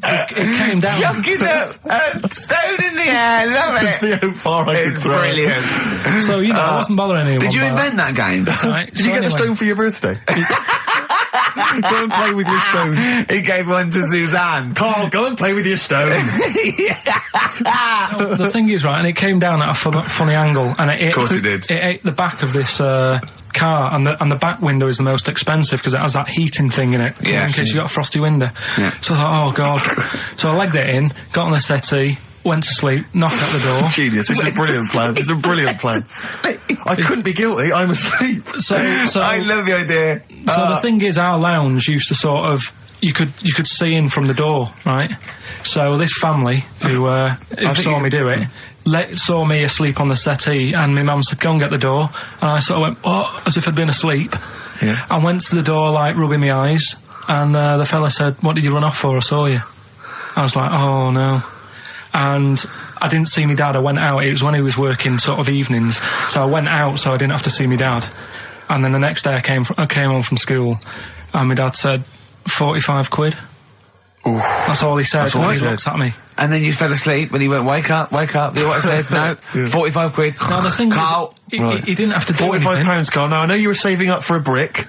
it came down. Chucking a stone in the air, love it. I could see how far I could throw brilliant. it. So, I wasn't bothering anyone. Did you invent that game? Right, Did you get the stone for your birthday? Go and play with your stone. He gave one to Suzanne. Karl, go and play with your stone. The thing is, right, and it came down at a funny angle, and of course it did. It ate the back of this car, and the back window is the most expensive because it has that heating thing in it, in case you got a frosty window. Yeah. So I thought, oh God. So I legged it in, got on the settee, went to sleep, knocked at the door. Genius. It's a brilliant plan. It's a brilliant plan. I couldn't be guilty. I'm asleep. So I love the idea. So the thing is, our lounge used to sort of, you could see in from the door, right? So this family who saw me do it, saw me asleep on the settee, and my mum said, go and get the door. And I sort of went, oh, as if I'd been asleep. Yeah. And went to the door, like, rubbing my eyes. And the fella said, what did you run off for? I saw you. I was like, oh, no. And I didn't see my dad. I went out. It was when he was working sort of evenings. So I went out so I didn't have to see my dad. And then the next day I came home from school, and my dad said, 45 quid. Ooh. That's all he said. That's all he looked at me. And then you fell asleep when he went, wake up. You know what I said? No, 45 quid. Now the thing Carl. is, he didn't have to do £45, anything. Carl. Now, I know you were saving up for a brick,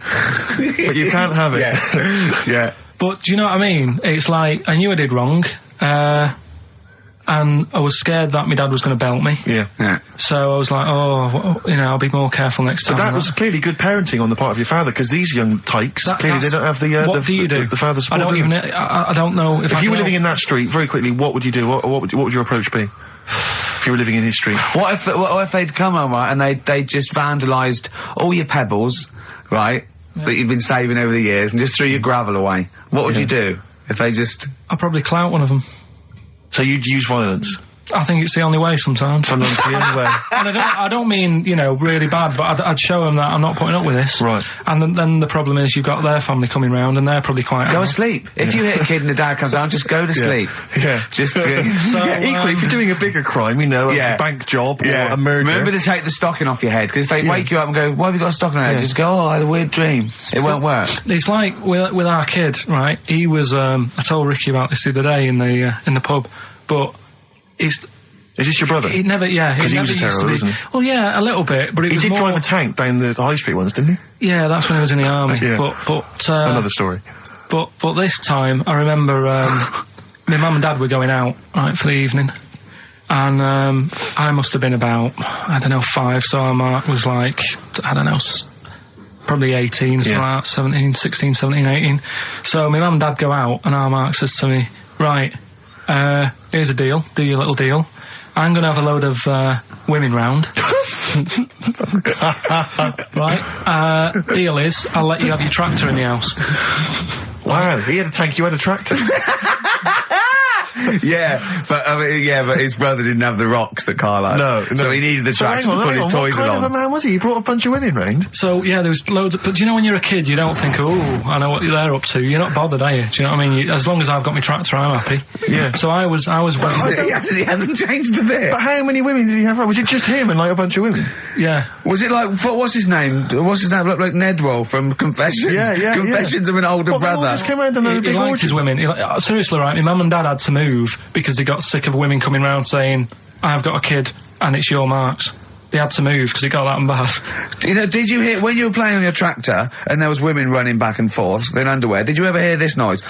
but you can't have it. Yeah. But do you know what I mean? It's like, I knew I did wrong, and I was scared that my dad was going to belt me. Yeah. So I was like, oh, I'll be more careful next time. But that was clearly good parenting on the part of your father, because these young tykes, clearly they don't have the father support. I don't know if you were living in that street, very quickly, what would you do? What would your approach be? If you were living in his street? What if they'd come home, right, and they just vandalised all your pebbles, right, that you've been saving over the years, and just threw your gravel away? What would you do if they just... I'd probably clout one of them. So you'd use violence? I think it's the only way sometimes. Sometimes the only way. And I don't mean, really bad, but I'd show them that I'm not putting up with this. Right. And then the problem is you've got their family coming round, and they're probably quite... Go asleep. If you hit a kid and the dad comes down, just go to sleep. Yeah. Just... equally, if you're doing a bigger crime, a bank job or a murder... Remember to take the stocking off your head, because if they wake you up and go, why have you got a stocking on your head? Just go, oh, I had a weird dream. It won't work. It's like with our kid, right? He was... I told Ricky about this the other day in the pub, but it's... Is this your brother? He never, because he was a terror, wasn't he? Well, yeah, a little bit, but he did drive a tank down the high street once, didn't he? Yeah, that's when he was in the army. But another story. But this time, I remember my mum and dad were going out, right, for the evening, and I must have been about, 5, so our Mark was like, probably 18, something like that, 16, 17, 18. So my mum and dad go out, and our Mark says to me, right, here's a deal, do your little deal. I'm going to have a load of women round. Right? Deal is, I'll let you have your tractor in the house. Wow, he had a tank, you had a tractor. but his brother didn't have the rocks that Karl had. No. So he needed the tractor to put his toys along. What kind of a man was he? He brought a bunch of women round? So, yeah, there was loads of... But do you know when you're a kid, you don't think, oh, I know what they're up to. You're not bothered, are you? Do you know what I mean? As long as I've got my tractor, I'm happy. Yeah. So I was... He hasn't changed a bit. But how many women did he have around? Was it just him and, like, a bunch of women? Yeah. Was it like... What's his name? What's his name? Look like Nedwell from Confessions. Yeah. Confessions of an older brother. They all just came around and He liked his women. Seriously, right, my mum and dad had to move because they got sick of women coming round saying, I've got a kid and it's your Mark's. They had to move because it got that bad. Did you hear, when you were playing on your tractor and there was women running back and forth in underwear, did you ever hear this noise?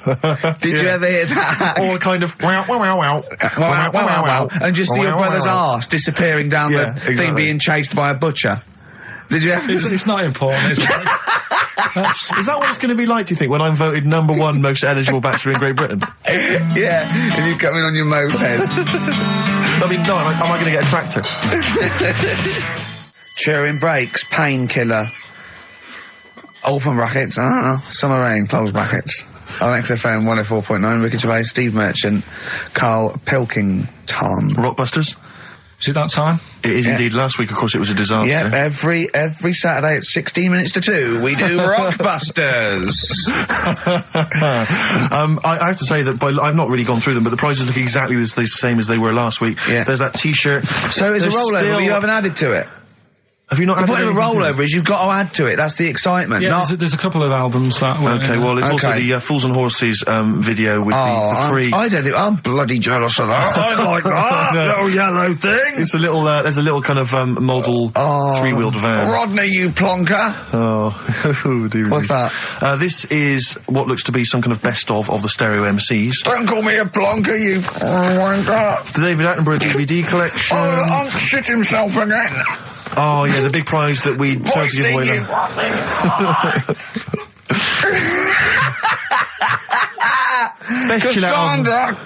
Did you ever hear that? Or kind of wow, wow, wow, wow. Wow, wow, wow, wow. And just see your brother's arse disappearing down the thing being chased by a butcher. Did you ever... It's not important, is it? Is that what it's going to be like, do you think, when I'm voted #1 most eligible bachelor in Great Britain? Yeah, and you come in on your moped. I mean, no, am I going to get a tractor? Cheering brakes, painkiller. Open brackets, summer rain, close brackets. On XFM 104.9, Ricky Gervais, Steve Merchant, Karl Pilkington. Rockbusters? Is it that time? It is indeed. Last week, of course, it was a disaster. Yeah, every Saturday at 16 minutes to 2, we do Rockbusters. I have to say that I've not really gone through them, but the prizes look exactly the same as they were last week. Yeah. There's that T-shirt. So it's a rollover, but you haven't added to it. Have you not? The point of a rollover is you've got to add to it. That's the excitement. Yeah, there's a couple of albums that were... Okay, well, it's also the Fools and Horses video with the free... I don't think... I'm bloody jealous of that. I like that little yellow thing. It's a little... there's a little kind of model three-wheeled van. Rodney, you plonker. Oh, dear. What's that? This is what looks to be some kind of best-of the stereo MCs. Don't call me a plonker, you wanker. The David Attenborough DVD collection. Oh, Unc shit himself again. Oh, yeah, the big prize that we tried to give away. Best chill out album.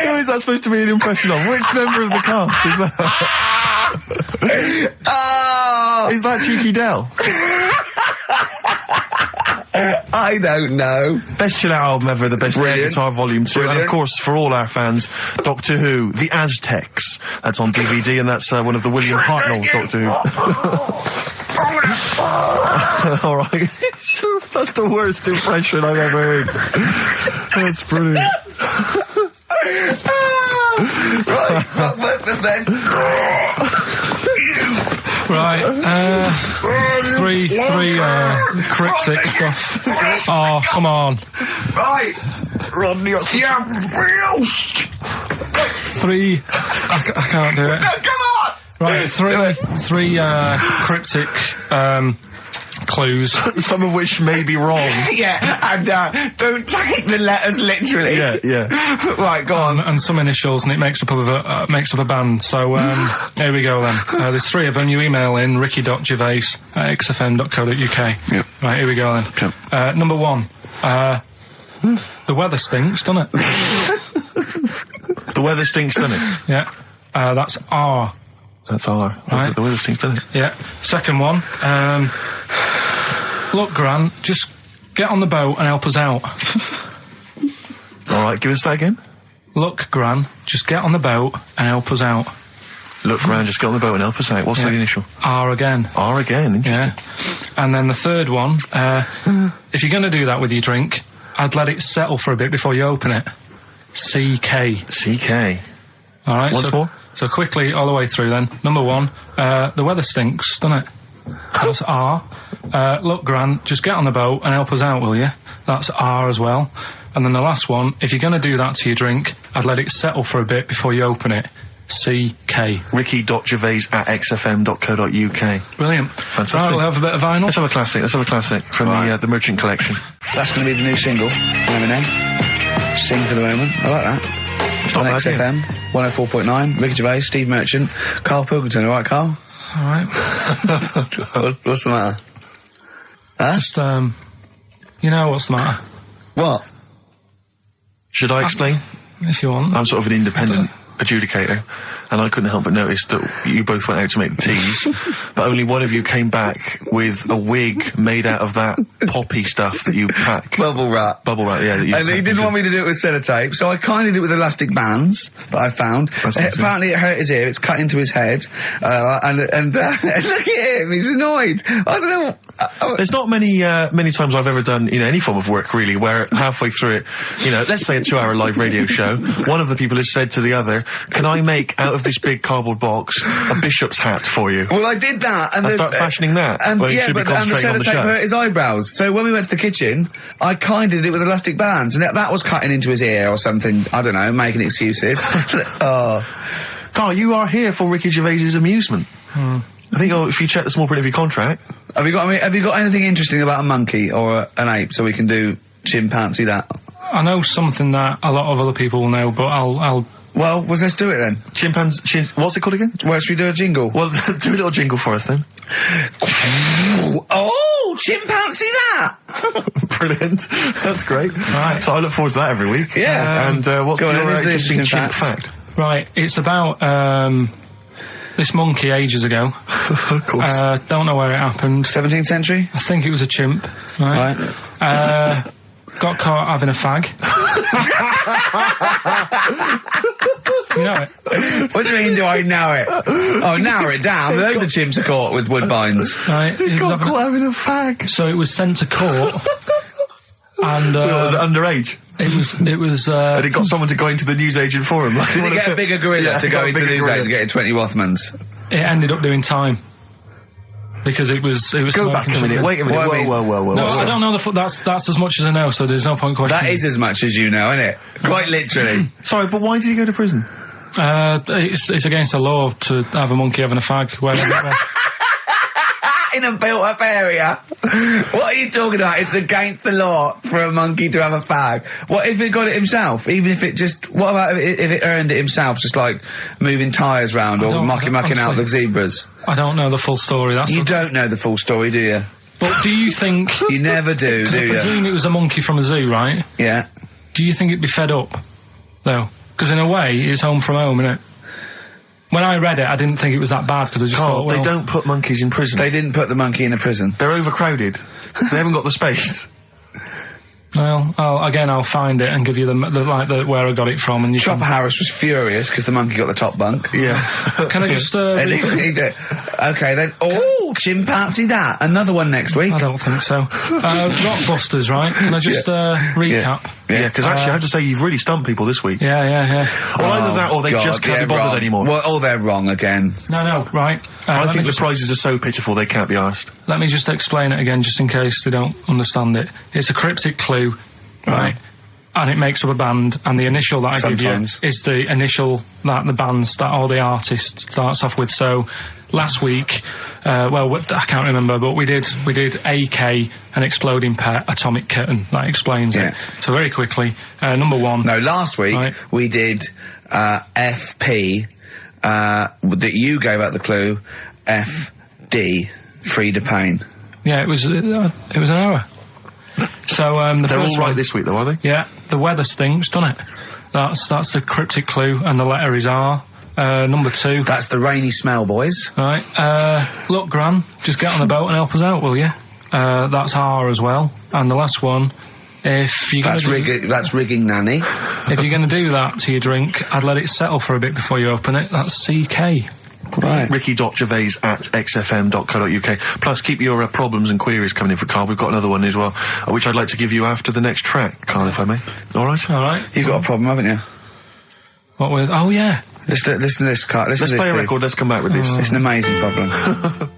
Who is that supposed to be an impression of? Which member of the cast is that? Is that Cheeky Dell? I don't know. Best chill out album ever, the best air guitar volume 2. And of course, for all our fans, Doctor Who, The Aztecs. That's on DVD, and that's one of the William Hartnell Doctor Who. Alright. That's the worst impression I've ever heard. That's brilliant. Right, Rockbusters then. Right, three cryptic stuff. Oh, come on. Right. Rodney, Three. I can't do it. No, come on. Right, three cryptic clues. some of which may be wrong. Yeah, and don't take the letters literally. Yeah. Right, go on. And some initials, and it makes up a band. So here we go then. There's 3 of them. You email in ricky.gervais@xfm.co.uk. Yep. Right, here we go then. Sure. Number 1. The weather stinks, doesn't it? The weather stinks, doesn't it? Yeah. That's R. That's R. Right. The weather stinks, doesn't it? Yeah. Second one. Look, Gran, just get on the boat and help us out. Alright, give us that again. Look, Gran, just get on the boat and help us out. Look, Gran, just get on the boat and help us out. What's the initial? R again. R again, interesting. Yeah. And then the third one, if you're going to do that with your drink, I'd let it settle for a bit before you open it. CK. CK. Alright, Once more? So quickly, all the way through then. Number 1, the weather stinks, doesn't it? That's R. Look, Gran, just get on the boat and help us out, will you? That's R as well. And then the last one, if you're going to do that to your drink, I'd let it settle for a bit before you open it. CK. Ricky.gervais@xfm.co.uk. Brilliant. Fantastic. Right, we'll have a bit of vinyl. Let's have a classic from the Merchant Collection. That's going to be the new single. Eminem. Sing for the moment. I like that. It's On not bad, XFM, 104.9, Ricky Gervais, Steve Merchant, Karl Pilkington. All right, Karl? All right. What's the matter? Huh? Just, you know what's the matter. What? Should I explain? If you want. I'm sort of an independent adjudicator, and I couldn't help but notice that you both went out to make the teas, but only one of you came back with a wig made out of that poppy stuff that you pack. Bubble wrap. Bubble wrap, yeah. That you And he didn't want me to do it with sellotape, so I kind of did it with elastic bands that I found. Apparently it hurt his ear, it's cut into his head, and look at him, he's annoyed. I don't know. There's not many times I've ever done, any form of work really, where halfway through it, let's say a 2-hour live radio show, one of the people has said to the other, can I make out of this big cardboard box a bishop's hat for you? Well, I did that, and start fashioning that. And you yeah, should be but the concentrating on the sellotape show. hurt his eyebrows. So when we went to the kitchen, I kind of did it with elastic bands, and that was cutting into his ear or something. I don't know, making excuses. Oh, Carl, you are here for Ricky Gervais's amusement. I think if you check the small print of your contract. Have you got anything interesting about a monkey or an ape, so we can do Chimpanzee That? I know something that a lot of other people will know, but I'll Well, let's do it then. What's it called again? Well, should we do a jingle? Well, do a little jingle for us then. Oh, Chimpanzee That! Brilliant. That's great. Right. So I look forward to that every week. Yeah. And what's your interesting chimp fact? Right, it's about this monkey ages ago. Of course. Don't know where it happened. 17th century? I think it was a chimp. Right. Got caught having a fag. You know it? What do you mean, do I know it? Oh, narrow it down. Loads of chimps are caught with woodbines. Right. He got caught having a fag. So it was sent to court. And was it underage? It was and it got someone to go into the newsagent for him. Did he get a bigger gorilla to go into the newsagent to get 20 Rothmans? It ended up doing time. Because it was. Go back a minute. Wait a minute. Whoa. No, I don't know that's as much as I know. So there's no point questioning. That is as much as you know, isn't it? Quite literally. Sorry, but why did he go to prison? It's against the law to have a monkey having a fag. in a built-up area. What are you talking about? It's against the law for a monkey to have a fag. What if it got it himself? Even if it just... What about if it earned it himself, just like moving tyres round or mucking out the zebras? I don't know the full story. You don't know the full story, do you? But do you think... You never do you? I presume it was a monkey from a zoo, right? Yeah. Do you think it'd be fed up, though? Because in a way, it's home from home, isn't it? When I read it, I didn't think it was that bad, because I just thought, well... They don't put monkeys in prison. They didn't put the monkey in a prison. They're overcrowded. They haven't got the space. Well, I'll find it and give you the where I got it from, and you Chopper Harris was furious because the monkey got the top bunk. Yeah. Can I just... Okay, then... Oh, Chimpanzee That. Another one next week. I don't think so. Rockbusters, right? Can I just recap? Yeah, because actually I have to say you've really stumped people this week. Yeah. Well, either that or they just can't be bothered anymore. Well, they're wrong again. No, right. I think the prizes are so pitiful they can't be asked. Let me just explain it again, just in case they don't understand it. It's a cryptic clue, right? And it makes up a band, and the initial that I give you is the initial that the band or the artist starts off with. So last week, I can't remember, but we did AK, an exploding pet, atomic kitten. That explains it. So very quickly, number one. No, last week we did FP. That you gave out the clue. FD, Frida Payne. Yeah, it was an error. So they're all right this week, though, are they? Yeah, the weather stinks, doesn't it? That's the cryptic clue, and the letter is R. Number two. That's the rainy smell, boys. Right. Look, Gran, just get on the boat and help us out, will you? That's R as well. And the last one, if you're that's rigging nanny. If you're going to do that to your drink, I'd let it settle for a bit before you open it. That's CK. Right. Ricky.Gervais at xfm.co.uk. Plus, keep your problems and queries coming in for Karl. We've got another one as well, which I'd like to give you after the next track, Karl, if I may. All right? You've got a problem, haven't you? What with? Oh, yeah. Listen to this, Karl. Let's play a record. Let's come back with this. It's an amazing problem. Wow.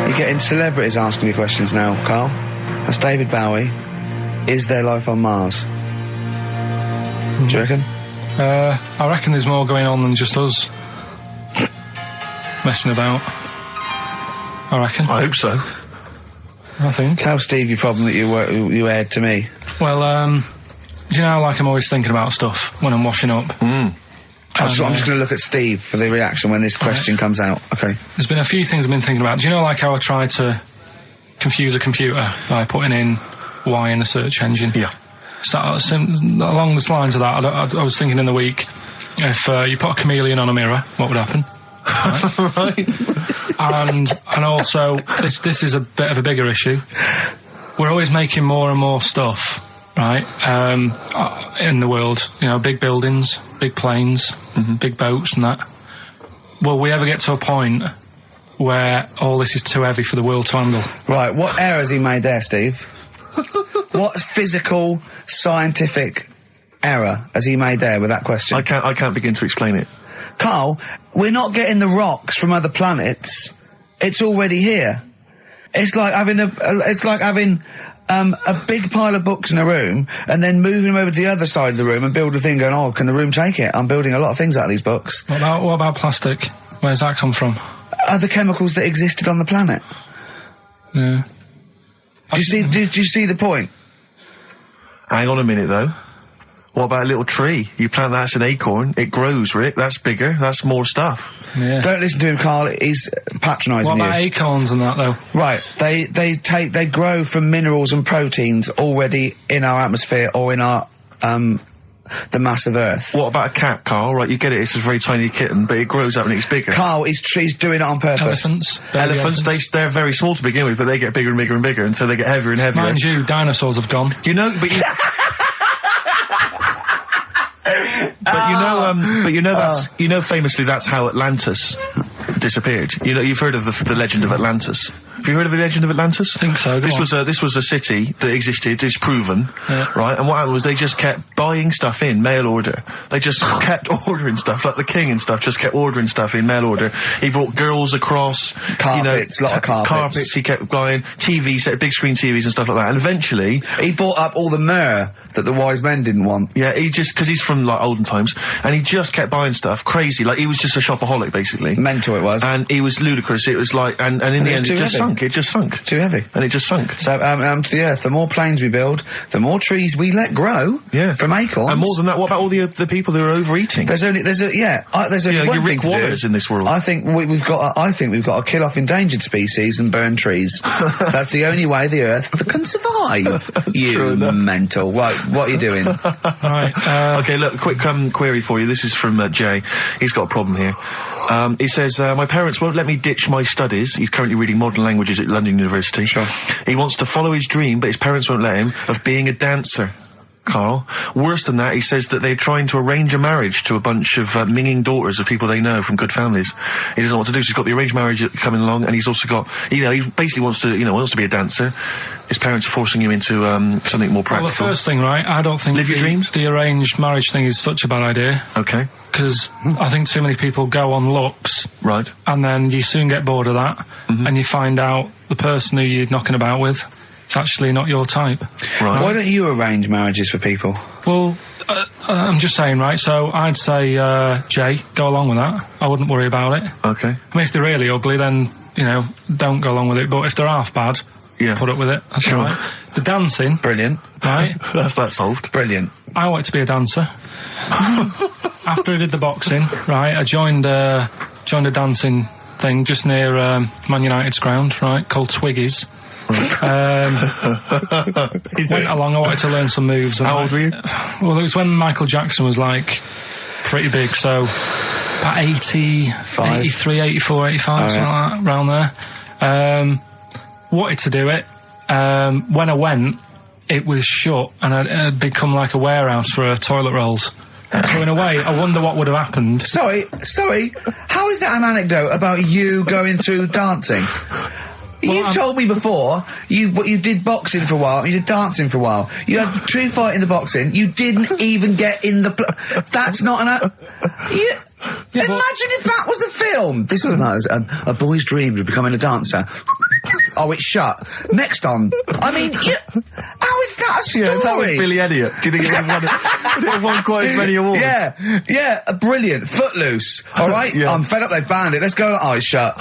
You're getting celebrities asking you questions now, Karl. That's David Bowie. Is there life on Mars? Do you reckon? I reckon there's more going on than just us messing about. I reckon. I hope so. I think. Tell Steve your problem that you aired to me. Well, do you know how, like, I'm always thinking about stuff when I'm washing up? I'm just going to look at Steve for the reaction when this question comes out. Okay. There's been a few things I've been thinking about. Do you know, like, how I try to confuse a computer by putting in Y in a search engine? Yeah. So, along the lines of that, I was thinking in the week, if you put a chameleon on a mirror, what would happen? Right. And also, this is a bit of a bigger issue. We're always making more and more stuff, right, in the world. You know, big buildings, big planes, big boats and that. Will we ever get to a point where all this is too heavy for the world to handle? Right, what error has he made there, Steve? What physical, scientific error has he made there with that question? I can't begin to explain it. Karl, we're not getting the rocks from other planets. It's already here. It's like having a big pile of books in a room and then moving them over to the other side of the room and build a thing going, oh, can the room take it? I'm building a lot of things out of these books. What about plastic? Where's that come from? Other chemicals that existed on the planet. Yeah. Do you see the point? Hang on a minute, though. What about a little tree? You plant that as an acorn, it grows, Rick. That's bigger. That's more stuff. Yeah. Don't listen to him, Karl. He's patronising you. What about acorns and that, though? Right. They grow from minerals and proteins already in our atmosphere or in our the mass of Earth. What about a cat, Karl? Right, you get it. It's a very tiny kitten, but it grows up and it's bigger. Karl, he's doing it on purpose. Elephants. They're very small to begin with, but they get bigger and bigger and bigger, and so they get heavier and heavier. Mind you, dinosaurs have gone. You know, but you... famously that's how Atlantis disappeared. You know, you've heard of the legend of Atlantis. Have you heard of the legend of Atlantis? I think so. This was a city that existed, it's proven, right? And what happened was they just kept buying stuff in mail order. They just kept ordering stuff, like the king and stuff, just kept ordering stuff in mail order. He brought girls across, carpets, lot of carpets. He kept buying TVs, big screen TVs and stuff like that. And eventually, he bought up all the myrrh that the wise men didn't want. Yeah, because he's from like olden times, and he just kept buying stuff, crazy. Like he was just a shopaholic, basically. Mental it was. And he was ludicrous. It was like, and in the end, it just sunk. It just sunk. Too heavy. And it just sunk. So, to the earth, the more planes we build, the more trees we let grow. Yeah. From acorns. And more than that, what about all the people who are overeating? There's only one your Rick thing to Wallers do. in this world. I think we've got to kill off endangered species and burn trees. That's the only way the earth can survive. You mental. Right, what are you doing? Right. Okay, look, quick query for you. This is from Jay. He's got a problem here. He says, my parents won't let me ditch my studies. He's currently reading modern languages at London University. Sure. He wants to follow his dream, but his parents won't let him, of being a dancer. Carl. Worse than that, he says that they're trying to arrange a marriage to a bunch of minging daughters of people they know from good families. He doesn't know what to do, so he's got the arranged marriage coming along, and he's also got, he basically wants to be a dancer. His parents are forcing him into something more practical. Well, the first thing, right, I don't think Live your dreams? The arranged marriage thing is such a bad idea. Okay. Because I think too many people go on looks. Right. And then you soon get bored of that, and you find out the person who you're knocking about with, it's actually not your type. Right. Why don't you arrange marriages for people? Well, I'm just saying, right, so I'd say, Jay, go along with that. I wouldn't worry about it. Okay. I mean, if they're really ugly, then, don't go along with it. But if they're half bad, put up with it. That's all right. The dancing. Brilliant. Right. That's that solved. Brilliant. I wanted to be a dancer. After I did the boxing, right, I joined a dancing thing just near Man United's ground, right, called Twiggy's. Went along, I wanted to learn some moves. How old were you? Well, it was when Michael Jackson was, pretty big, so about 83, 84, 85, something like that, around there. Wanted to do it. When I went, it was shut, and it had become like a warehouse for toilet rolls. So in a way, I wonder what would have happened. Sorry, how is that an anecdote about you going through dancing? You've told me before you did boxing for a while, you did dancing for a while. You had a true fight in the boxing. You didn't even get in the. That's not an. Imagine if that was a film. This is a boy's dreams of becoming a dancer. Oh, it's shut. Next on. I mean, how is that a story? Yeah, that was Billy Elliot. Do you think it have won quite as many awards? Yeah, brilliant. Footloose. All right? Yeah. I'm fed up they banned it. Let's go. Oh, it's shut.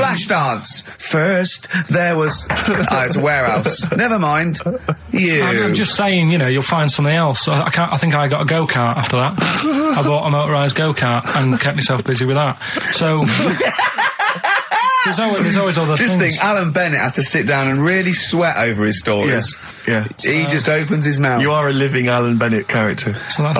Flash dance. First, there was... it's a warehouse. Never mind. I'm just saying, you'll find something else. I think I got a go-kart after that. I bought a motorised go-kart and kept myself busy with that. So... There's always other things. Just think, Alan Bennett has to sit down and really sweat over his stories. Yeah. He just opens his mouth. You are a living Alan Bennett character. So that's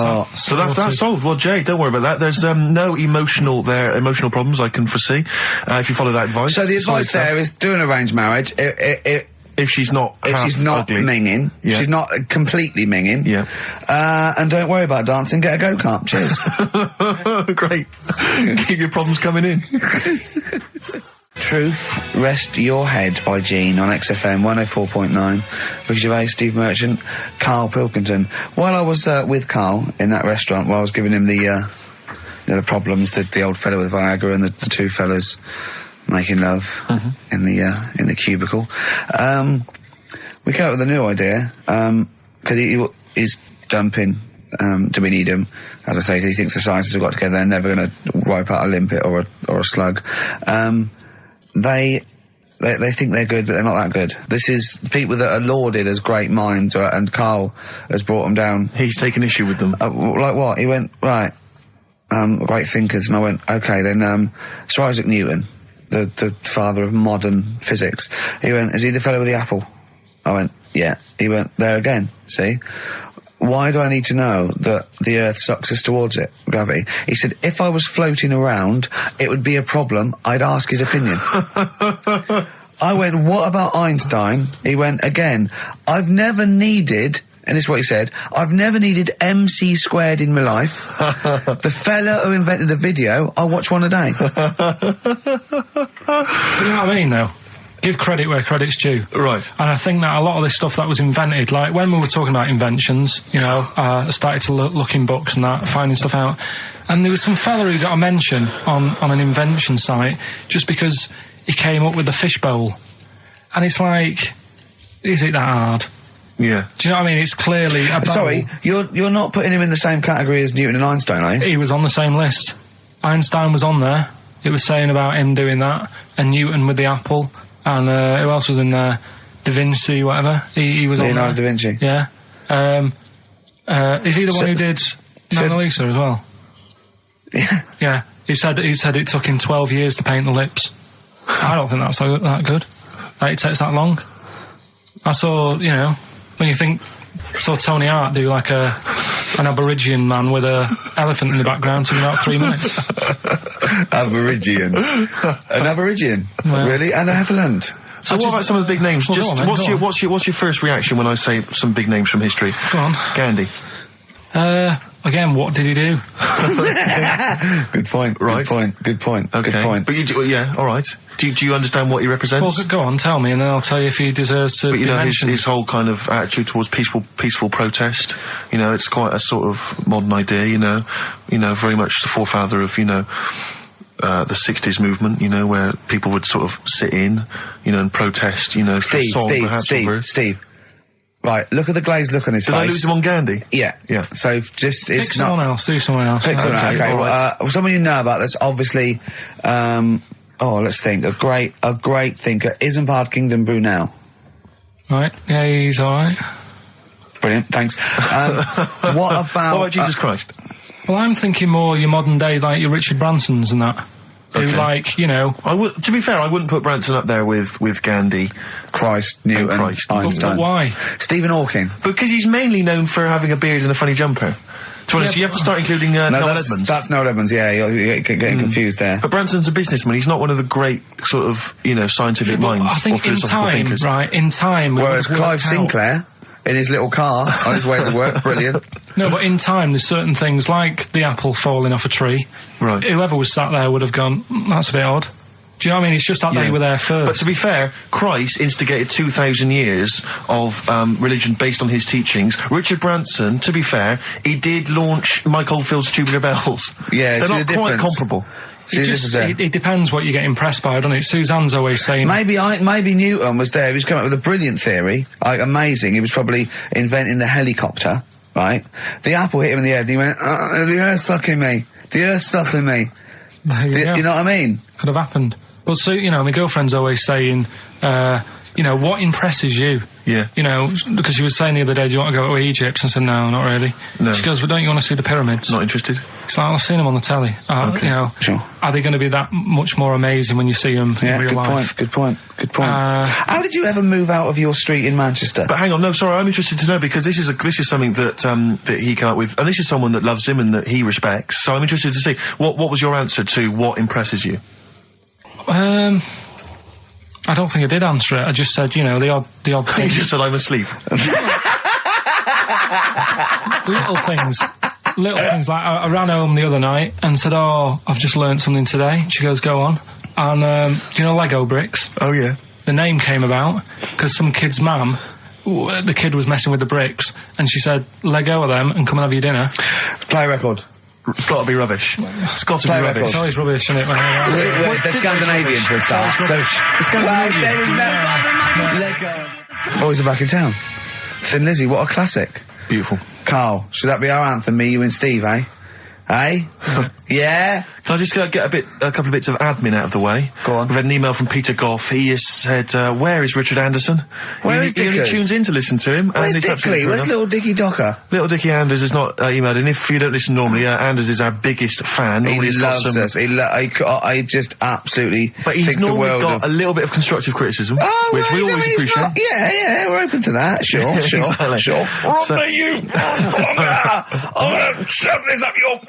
solved. Well, Jay, don't worry about that. There's no emotional problems I can foresee if you follow that advice. So the advice there is do an arranged marriage. If she's not ugly. minging, she's not completely minging. Yeah. And don't worry about dancing. Get a go-kart. Cheers. Great. Keep your problems coming in. Truth Rest Your Head by Gene on XFM 104.9. Ricky Gervais, Steve Merchant, Karl Pilkington. While I was with Karl in that restaurant, while I was giving him the problems, the old fella with Viagra and the two fellas making love in the cubicle, we came up with a new idea, because he's dumping do we need him? As I say, he thinks the scientists have got together, they're never going to wipe out a limpet or a slug. They think they're good, but they're not that good. This is people that are lauded as great minds, and Karl has brought them down. He's taken issue with them. Like what? He went, right, great thinkers, and I went, okay, then, Sir Isaac Newton, the father of modern physics. He went, is he the fellow with the apple? I went, yeah. He went, there again, see? Why do I need to know that the Earth sucks us towards it, gravity? He said, if I was floating around, it would be a problem. I'd ask his opinion. I went, what about Einstein? He went, again, I've never needed and this is what he said, I've never needed MC squared in my life. The fella who invented the video, I watch one a day. You know what I mean, though? Give credit where credit's due. Right. And I think that a lot of this stuff that was invented, like when we were talking about inventions, you know, I started to look in books and that, finding stuff out. And there was some fella who got a mention on an invention site just because he came up with the fishbowl. And it's like, is it that hard? Yeah. Do you know what I mean? It's clearly a bowl. Sorry, you're not putting him in the same category as Newton and Einstein, are you? He was on the same list. Einstein was on there. It was saying about him doing that. And Newton with the apple. And who else was in there? Da Vinci, whatever. He was Leonardo on there. da Vinci. Yeah. Is he the one who did Mona Lisa as well? Yeah. Yeah. He said it took him 12 years to paint the lips. I don't think that's that good. Like, it takes that long. I saw, you know, when you saw Tony Hart do like an Aborigine man with a elephant in the background, took about 3 minutes. Aborigine. An Aborigine? Yeah. Really? And a elephant? So what about some of the big names? Well, Just go on, then, what's your first reaction when I say some big names from history? Go on. Gandhi. Again, what did he do? Good point. Right. Good point. Okay. Good point. But yeah, all right. Do you understand what he represents? Well, go on, tell me, and then I'll tell you if he deserves to But you be know, mentioned. his whole kind of attitude towards peaceful protest, you know, it's quite a sort of modern idea, you know, very much the forefather of, you know, the 60s movement, you know, where people would sort of sit in, you know, and protest, you know, Steve. Right, look at the glazed look on his face. Did I lose him on Gandhi? Yeah. So just, Pick it's someone not... else, do someone else. Pick someone else, okay. all right. Someone you know about that's obviously, let's think, a great thinker, Isambard Kingdom Brunel. Right, yeah, he's alright. Brilliant, thanks. What about Jesus Christ? Well, I'm thinking more your modern day, like your Richard Bransons and that. Who, like, you know... To be fair, I wouldn't put Branson up there with Gandhi. Christ, Newton, Einstein. But why? Stephen Hawking. Because he's mainly known for having a beard and a funny jumper. To be honest, you have to start including Noel Edmonds. That's Noel Edmonds, yeah, you're getting confused there. But Branson's a businessman, he's not one of the great sort of, you know, scientific minds I think or philosophical thinkers. in time... Whereas Clive Sinclair, in his little car, on his way to work, brilliant. No, but in time, there's certain things, like the apple falling off a tree. Right. Whoever was sat there would have gone, that's a bit odd. Do you know what I mean? It's just that they were there first. But to be fair, Christ instigated 2,000 years of religion based on his teachings. Richard Branson, to be fair, he did launch Mike Oldfield's Tubular Bells. Yeah, they're not quite comparable. It depends what you get impressed by, doesn't it? Suzanne's always saying... Maybe Newton was there. He was coming up with a brilliant theory. Like, amazing. He was probably inventing the helicopter, right? The apple hit him in the head and he went, the earth's sucking me. The earth's sucking me. Do you know what I mean? Could have happened. But so, you know, my girlfriend's always saying, you know, what impresses you? Yeah. You know, because she was saying the other day, do you want to go to Egypt? And I said, no, not really. No. She goes, well, don't you want to see the pyramids? Not interested. It's like, I've seen them on the telly. Okay. You know, sure. Are they going to be that much more amazing when you see them in real life? Good point. How did you ever move out of your street in Manchester? But hang on, no, sorry, I'm interested to know, because this is something that that he came up with, and this is someone that loves him and that he respects. So I'm interested to see what was your answer to what impresses you? I don't think I did answer it. I just said, you know, the odd You things. just said I'm asleep. Little things like I ran home the other night and said, oh, I've just learnt something today. She goes, go on. And do you know Lego bricks? Oh yeah. The name came about because some kid's mum, the kid was messing with the bricks, and she said, let go of them and come and have your dinner. Play record. It's got to be rubbish. It's got to be rubbish. It's always rubbish, isn't it? They're Scandinavian for a start. So, Boys are back in town. Thin Lizzy, what a classic. Beautiful. Carl, should that be our anthem, me, you and Steve, eh? Eh? Yeah? Can I just get a couple of bits of admin out of the way? Go on. We've had an email from Peter Goff. He has said, where is Richard Anderson? Where is He only Dickers? tunes in to listen to him. Where's Dickley? Where's little Dicky Docker? Little Dickie Anders has not emailed in. If you don't listen normally, Anders is our biggest fan. He Normally he's got loves some, us. I just absolutely but he's thinks the normally world got of... a little bit of constructive criticism, Oh, which well, we always he's appreciate. not- yeah, we're open to that. Sure. Exactly. Sure. So- you! I'm gonna shove this up your...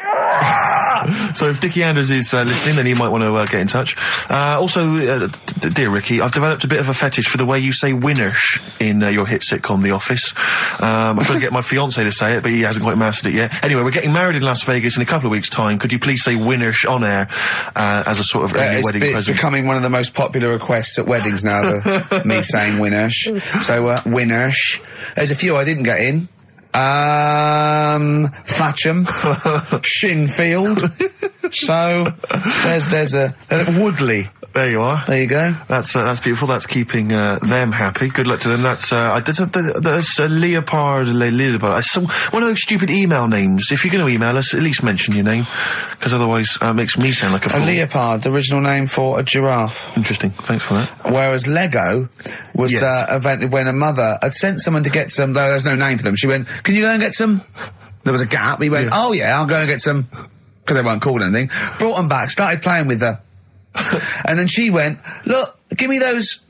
So if Dickie Anders is listening, then he might want to get in touch. Also, dear Ricky, I've developed a bit of a fetish for the way you say winners in your hit sitcom, The Office. I'm trying to get my fiancé to say it, but he hasn't quite mastered it yet. Anyway, we're getting married in Las Vegas in a couple of weeks' time. Could you please say winners on air as a sort of early wedding present? It's becoming one of the most popular requests at weddings now, me saying winners. So, winners. There's a few I didn't get in. Thatcham, Shinfield. So there's a Woodley. There you are. There you go. That's beautiful. That's keeping them happy. Good luck to them. That's there's a Leopard. One of those stupid email names. If you're going to email us, at least mention your name, because otherwise it makes me sound like a fool. A leopard, the original name for a giraffe. Interesting. Thanks for that. Whereas Lego was invented when a mother had sent someone to get some. Though there's no name for them. She went, "Can you go and get some?" There was a gap. He went, "Oh yeah, I'll go and get some," because they weren't called anything. Brought them back. Started playing with her. And then she went, "Look, give me those."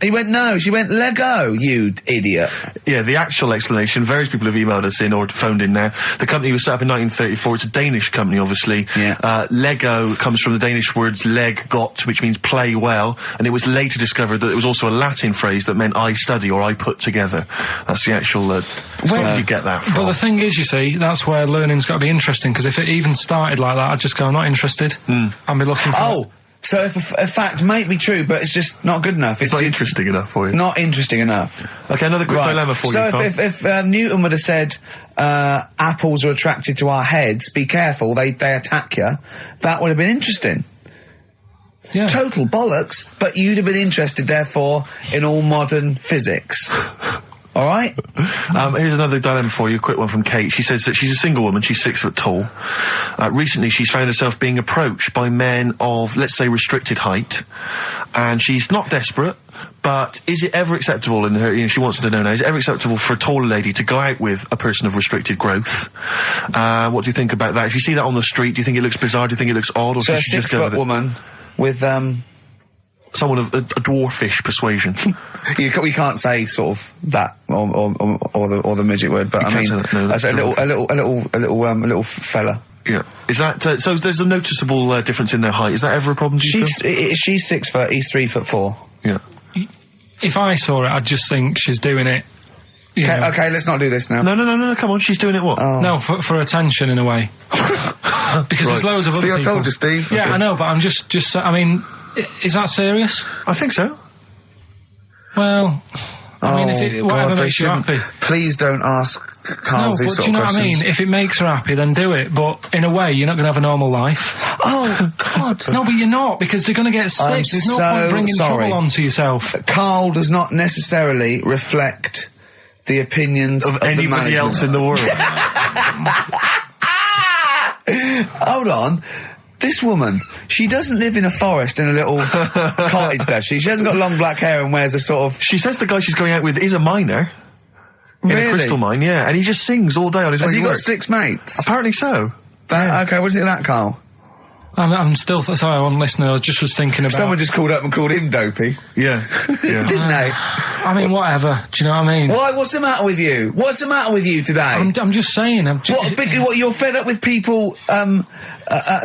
He went, "No." She went, "Lego, you idiot." Yeah, the actual explanation, various people have emailed us in or phoned in now. The company was set up in 1934. It's a Danish company, obviously. Yeah. Lego comes from the Danish words leg got, which means play well, and it was later discovered that it was also a Latin phrase that meant I study or I put together. That's the actual, where did you get that from? But the thing is, you see, that's where learning's got to be interesting, because if it even started like that, I'd just go, "I'm not interested." I'd be looking for... So if a fact might be true, but it's just not good enough. It's not interesting enough for you. Not interesting enough. Okay, another quick dilemma for you, Carl. So if Newton would have said, apples are attracted to our heads, be careful, they attack you, that would have been interesting. Yeah. Total bollocks, but you'd have been interested, therefore, in all modern physics. All right? Here's another dilemma for you, a quick one from Kate. She says that she's a single woman, she's 6 foot tall. Recently she's found herself being approached by men of, let's say, restricted height. And she's not desperate, but is it ever acceptable in her, she wants to know now, is it ever acceptable for a taller lady to go out with a person of restricted growth? What do you think about that? If you see that on the street, do you think it looks bizarre, do you think it looks odd, or so should she just go with it? a 6 foot woman with, someone of a dwarfish persuasion. We can't say sort of that or the midget word, but I mean, as a little fella. Yeah. Is that so? There's a noticeable difference in their height. Is that ever a problem? She's 6 foot. He's 3'4". Yeah. If I saw it, I'd just think she's doing it. Okay, let's not do this now. No, come on, she's doing it what? Oh. No, for attention in a way. Because there's loads of other people. See, I told you, Steve. Yeah, okay. I know, but I'm just, I mean, is that serious? I think so. Well, I mean, if whatever makes you happy. Please don't ask Carl these sort of questions. No, but do you know what I mean? If it makes her happy, then do it. But in a way, you're not going to have a normal life. Oh, God. No, but you're not, because they're going to get sick. There's no point bringing trouble onto yourself. Carl does not necessarily reflect the opinions of anybody else in the world. Hold on. This woman, she doesn't live in a forest in a little cottage, does she? She hasn't got long black hair and wears a sort of... She says the guy she's going out with is a miner. Really? In a crystal mine, yeah. And he just sings all day on his way to work. Has he got 6 mates? Apparently so. Okay, what do you think of that, Carl? I'm still... Sorry, I wasn't listening. I was thinking about... Someone just called up and called him dopey. Yeah. Didn't they? I mean, whatever. Do you know what I mean? Why? What's the matter with you? What's the matter with you today? I'm just saying. What, you're fed up with people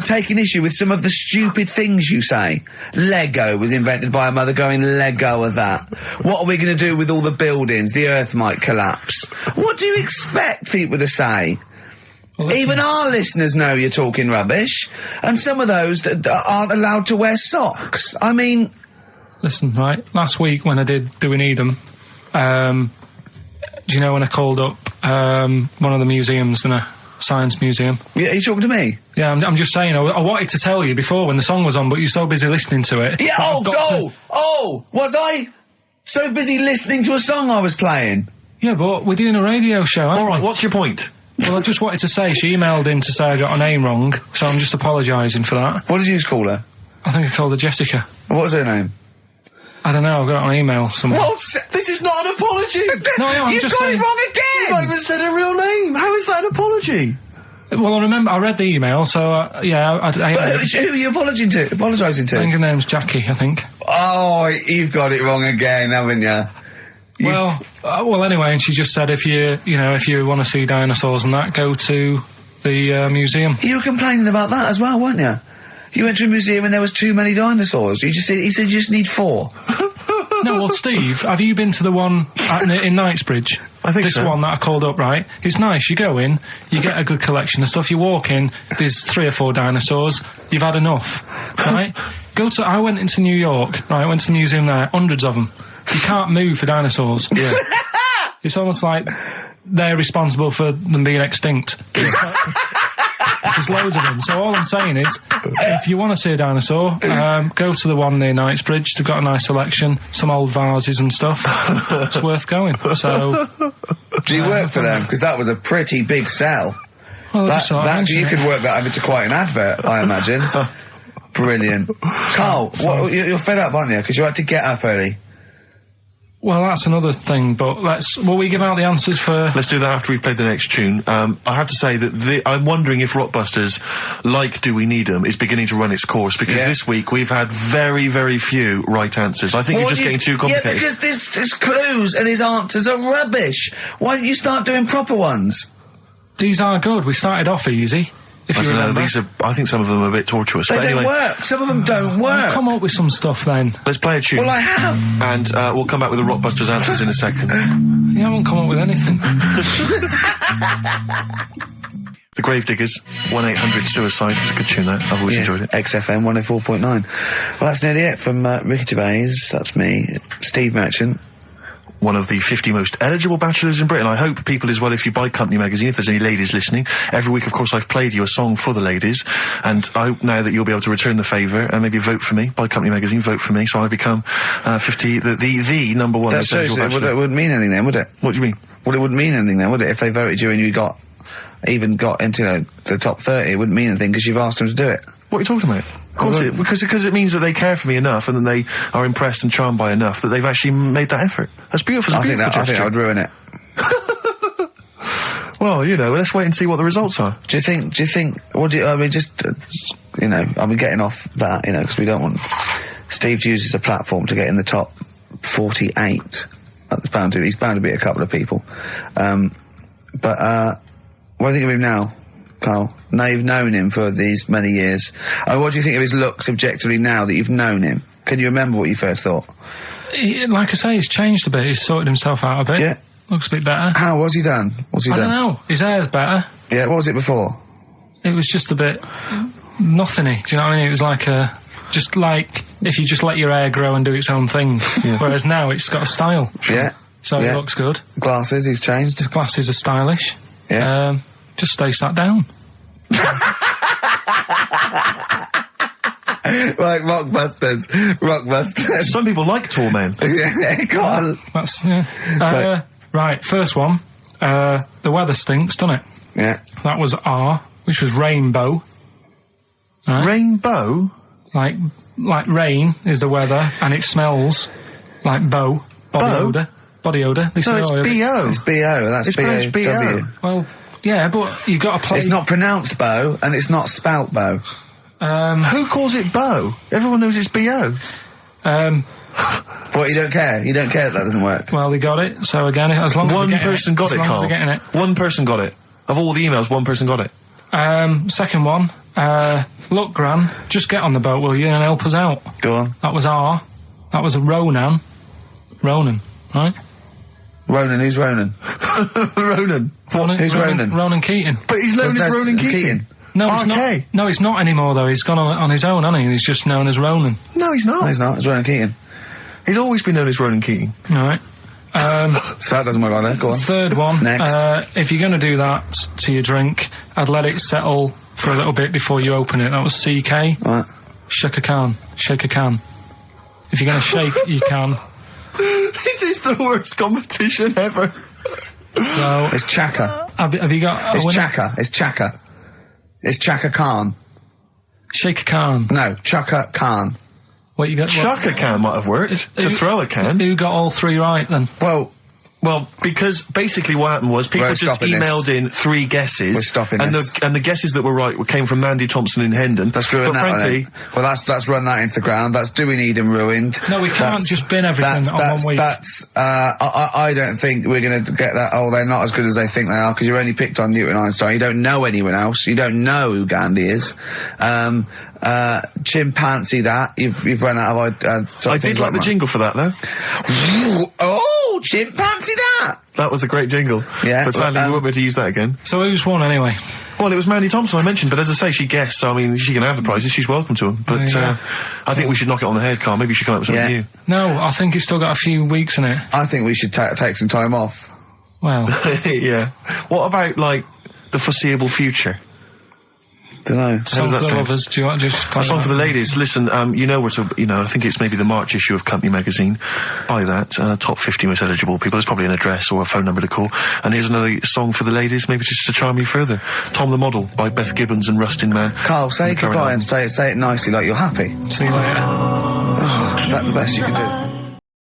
taking issue with some of the stupid things you say? Lego was invented by a mother going, Lego of that. What are we going to do with all the buildings? The earth might collapse. What do you expect people to say? Well, even our listeners know you're talking rubbish, and some of those aren't allowed to wear socks. I mean... Listen, right, last week when I did Do We Need 'Em, do you know when I called up one of the museums in a science museum? Yeah, are you talking to me? Yeah, I'm just saying, I wanted to tell you before when the song was on, but you're so busy listening to it. Yeah, was I so busy listening to a song I was playing? Yeah, but we're doing a radio show, aren't we? All right, what's your point? Well, I just wanted to say, she emailed in to say I got her name wrong, so I'm just apologising for that. What did you call her? I think I called her Jessica. What was her name? I don't know, I've got it on email somewhere. This is not an apology! No, I'm just saying... You've got it wrong again! You've not even said her real name! How is that an apology? Well, I read the email, so, yeah, But who are you apologising to? I think her name's Jackie, I think. Oh, you've got it wrong again, haven't you? Well, anyway, and she just said if you want to see dinosaurs and that, go to the museum. You were complaining about that as well, weren't you? You went to a museum and there was too many dinosaurs. He said you just need 4. No, well, Steve, have you been to the one in Knightsbridge? I think this so. One that I called up, right? It's nice. You go in, you get a good collection of stuff. You walk in, there's 3 or 4 dinosaurs. You've had enough, right? I went into New York, right? I went to the museum there, hundreds of them. You can't move for dinosaurs. Yeah. It's almost like they're responsible for them being extinct. There's loads of them. So all I'm saying is, if you want to see a dinosaur, go to the one near Knightsbridge. They've got a nice selection, some old vases and stuff. It's worth going. So, do you work for them? Because that was a pretty big sell. Well, you could work that into quite an advert, I imagine. Brilliant. Carl, you're fed up, aren't you? Because you had to get up early. Well, that's another thing, but will we give out the answers for... Let's do that after we've played the next tune. I have to say that I'm wondering if Rockbusters, like Do We Need 'Em, is beginning to run its course, because this week we've had very, very few right answers. I think you're just getting too complicated. Yeah, because his clues and his answers are rubbish. Why don't you start doing proper ones? These are good. We started off easy. If you remember. I think some of them are a bit tortuous. They but anyway, don't work. Some of them don't work. Come up with some stuff then. Let's play a tune. Well, I have. And we'll come back with the Rockbusters answers in a second. You haven't come up with anything. The Gravediggers, 1-800-SUICIDE. It's a good tune, that. I've always enjoyed it. XFM 104.9. Well, that's nearly it from Ricky Gervais. That's me, Steve Merchant. One of the 50 most eligible bachelors in Britain. I hope people as well, if you buy Company Magazine, if there's any ladies listening, every week, of course, I've played you a song for the ladies, and I hope now that you'll be able to return the favour and maybe vote for me. Buy Company Magazine, vote for me, so I become the number one most eligible bachelor. It wouldn't mean anything then, would it? What do you mean? Well, it wouldn't mean anything then, would it? If they voted you and you got into the top 30, it wouldn't mean anything because you've asked them to do it. What are you talking about? Of course because it means that they care for me enough and that they are impressed and charmed by enough that they've actually made that effort. That's beautiful. I think that would ruin it. Well, let's wait and see what the results are. Do you think, getting off that, because we don't want Steve to use as a platform to get in the top 48. He's bound to be a couple of people. But what do you think of him now, Carl? Now you've known him for these many years. What do you think of his looks objectively now that you've known him? Can you remember what you first thought? Like I say, he's changed a bit. He's sorted himself out a bit. Yeah. Looks a bit better. How? What's he done? I don't know. His hair's better. Yeah, what was it before? It was just a bit nothingy. Do you know what I mean? It was like just like if you just let your hair grow and do its own thing. Yeah. Whereas now it's got a style. Yeah. So it looks good. Glasses, he's changed. His glasses are stylish. Yeah. Just stay sat down. Like Rockbusters. Some people like tall men. Yeah, go on. That's right. First one. The weather stinks, doesn't it? Yeah. That was R, which was rainbow. Right? Rainbow? Like rain is the weather, and it smells like body odour. Body odour. No, it's B-O. It's B-O. That's B-O-W. Well, yeah, but you've got to play... It's not pronounced bow, and it's not spout bow. Who calls it bow? Everyone knows it's B-O. What, you don't care? You don't care that doesn't work? Well, they got it, so again, as long as one person got it, Carl. As long as they're getting it. One person got it. Of all the emails, one person got it. Second one, look, Gran, just get on the boat, will you, and help us out. Go on. That was R. That was a Ronan, right? Ronan, who's Ronan? Ronan. Who's Ronan? Ronan Keating. But he's known as Ronan Keating. No, it's not. No, it's not anymore, though. He's gone on his own, hasn't he? He's just known as Ronan. No, he's not. No, he's not. It's Ronan Keating. He's always been known as Ronan Keating. All right. So that doesn't work like that. Go on. Third one. Next. If you're going to do that to your drink, I'd let it settle for a little bit before you open it. That was CK. Right. Shake a can. Shake a can. If you're going to shake, you can. This is the worst competition ever. So it's Chaka. Have you got? It's Chaka. It's Chaka. It's Chaka Khan. Shake a can. No, Chaka Khan. What you got? Chuck a can might have worked. To throw a can. Who got all three right then? Well, Well, because basically what happened was people just emailed in 3 guesses. We're stopping this. And the guesses that were right came from Mandy Thompson in Hendon. That's ruined that, frankly. Well, that's run that into the ground. That's doing Eden ruined. No, we can't just bin everything on 1 week. I don't think we're going to get that. Oh, they're not as good as they think they are, because you only picked on Newton Einstein. You don't know anyone else. You don't know who Gandhi is. Chimpanzee That. You've run out of I did like the jingle for that, though. Oh, Chimpanzee That. That was a great jingle. Yeah. But sadly, we won't be able to use that again. So who's won anyway? Well, it was Mandy Thompson I mentioned, but as I say, she guessed, so I mean, she can have the prizes, she's welcome to them. But I think we should knock it on the head, Carl. Maybe you should come up with something new. No, I think it's still got a few weeks in it. I think we should take some time off. Well. Yeah. What about, like, the foreseeable future? Don't know. Song for the lovers. Do you want to just a song for the ladies? Listen, I think it's maybe the March issue of Company magazine. Buy that. Top 50 most eligible people. There's probably an address or a phone number to call. And here's another song for the ladies, maybe just to charm you further. Tom the Model by Beth Gibbons and Rustin Man. Carl, say goodbye and say it nicely, like you're happy. See you later. Is that the best you can do?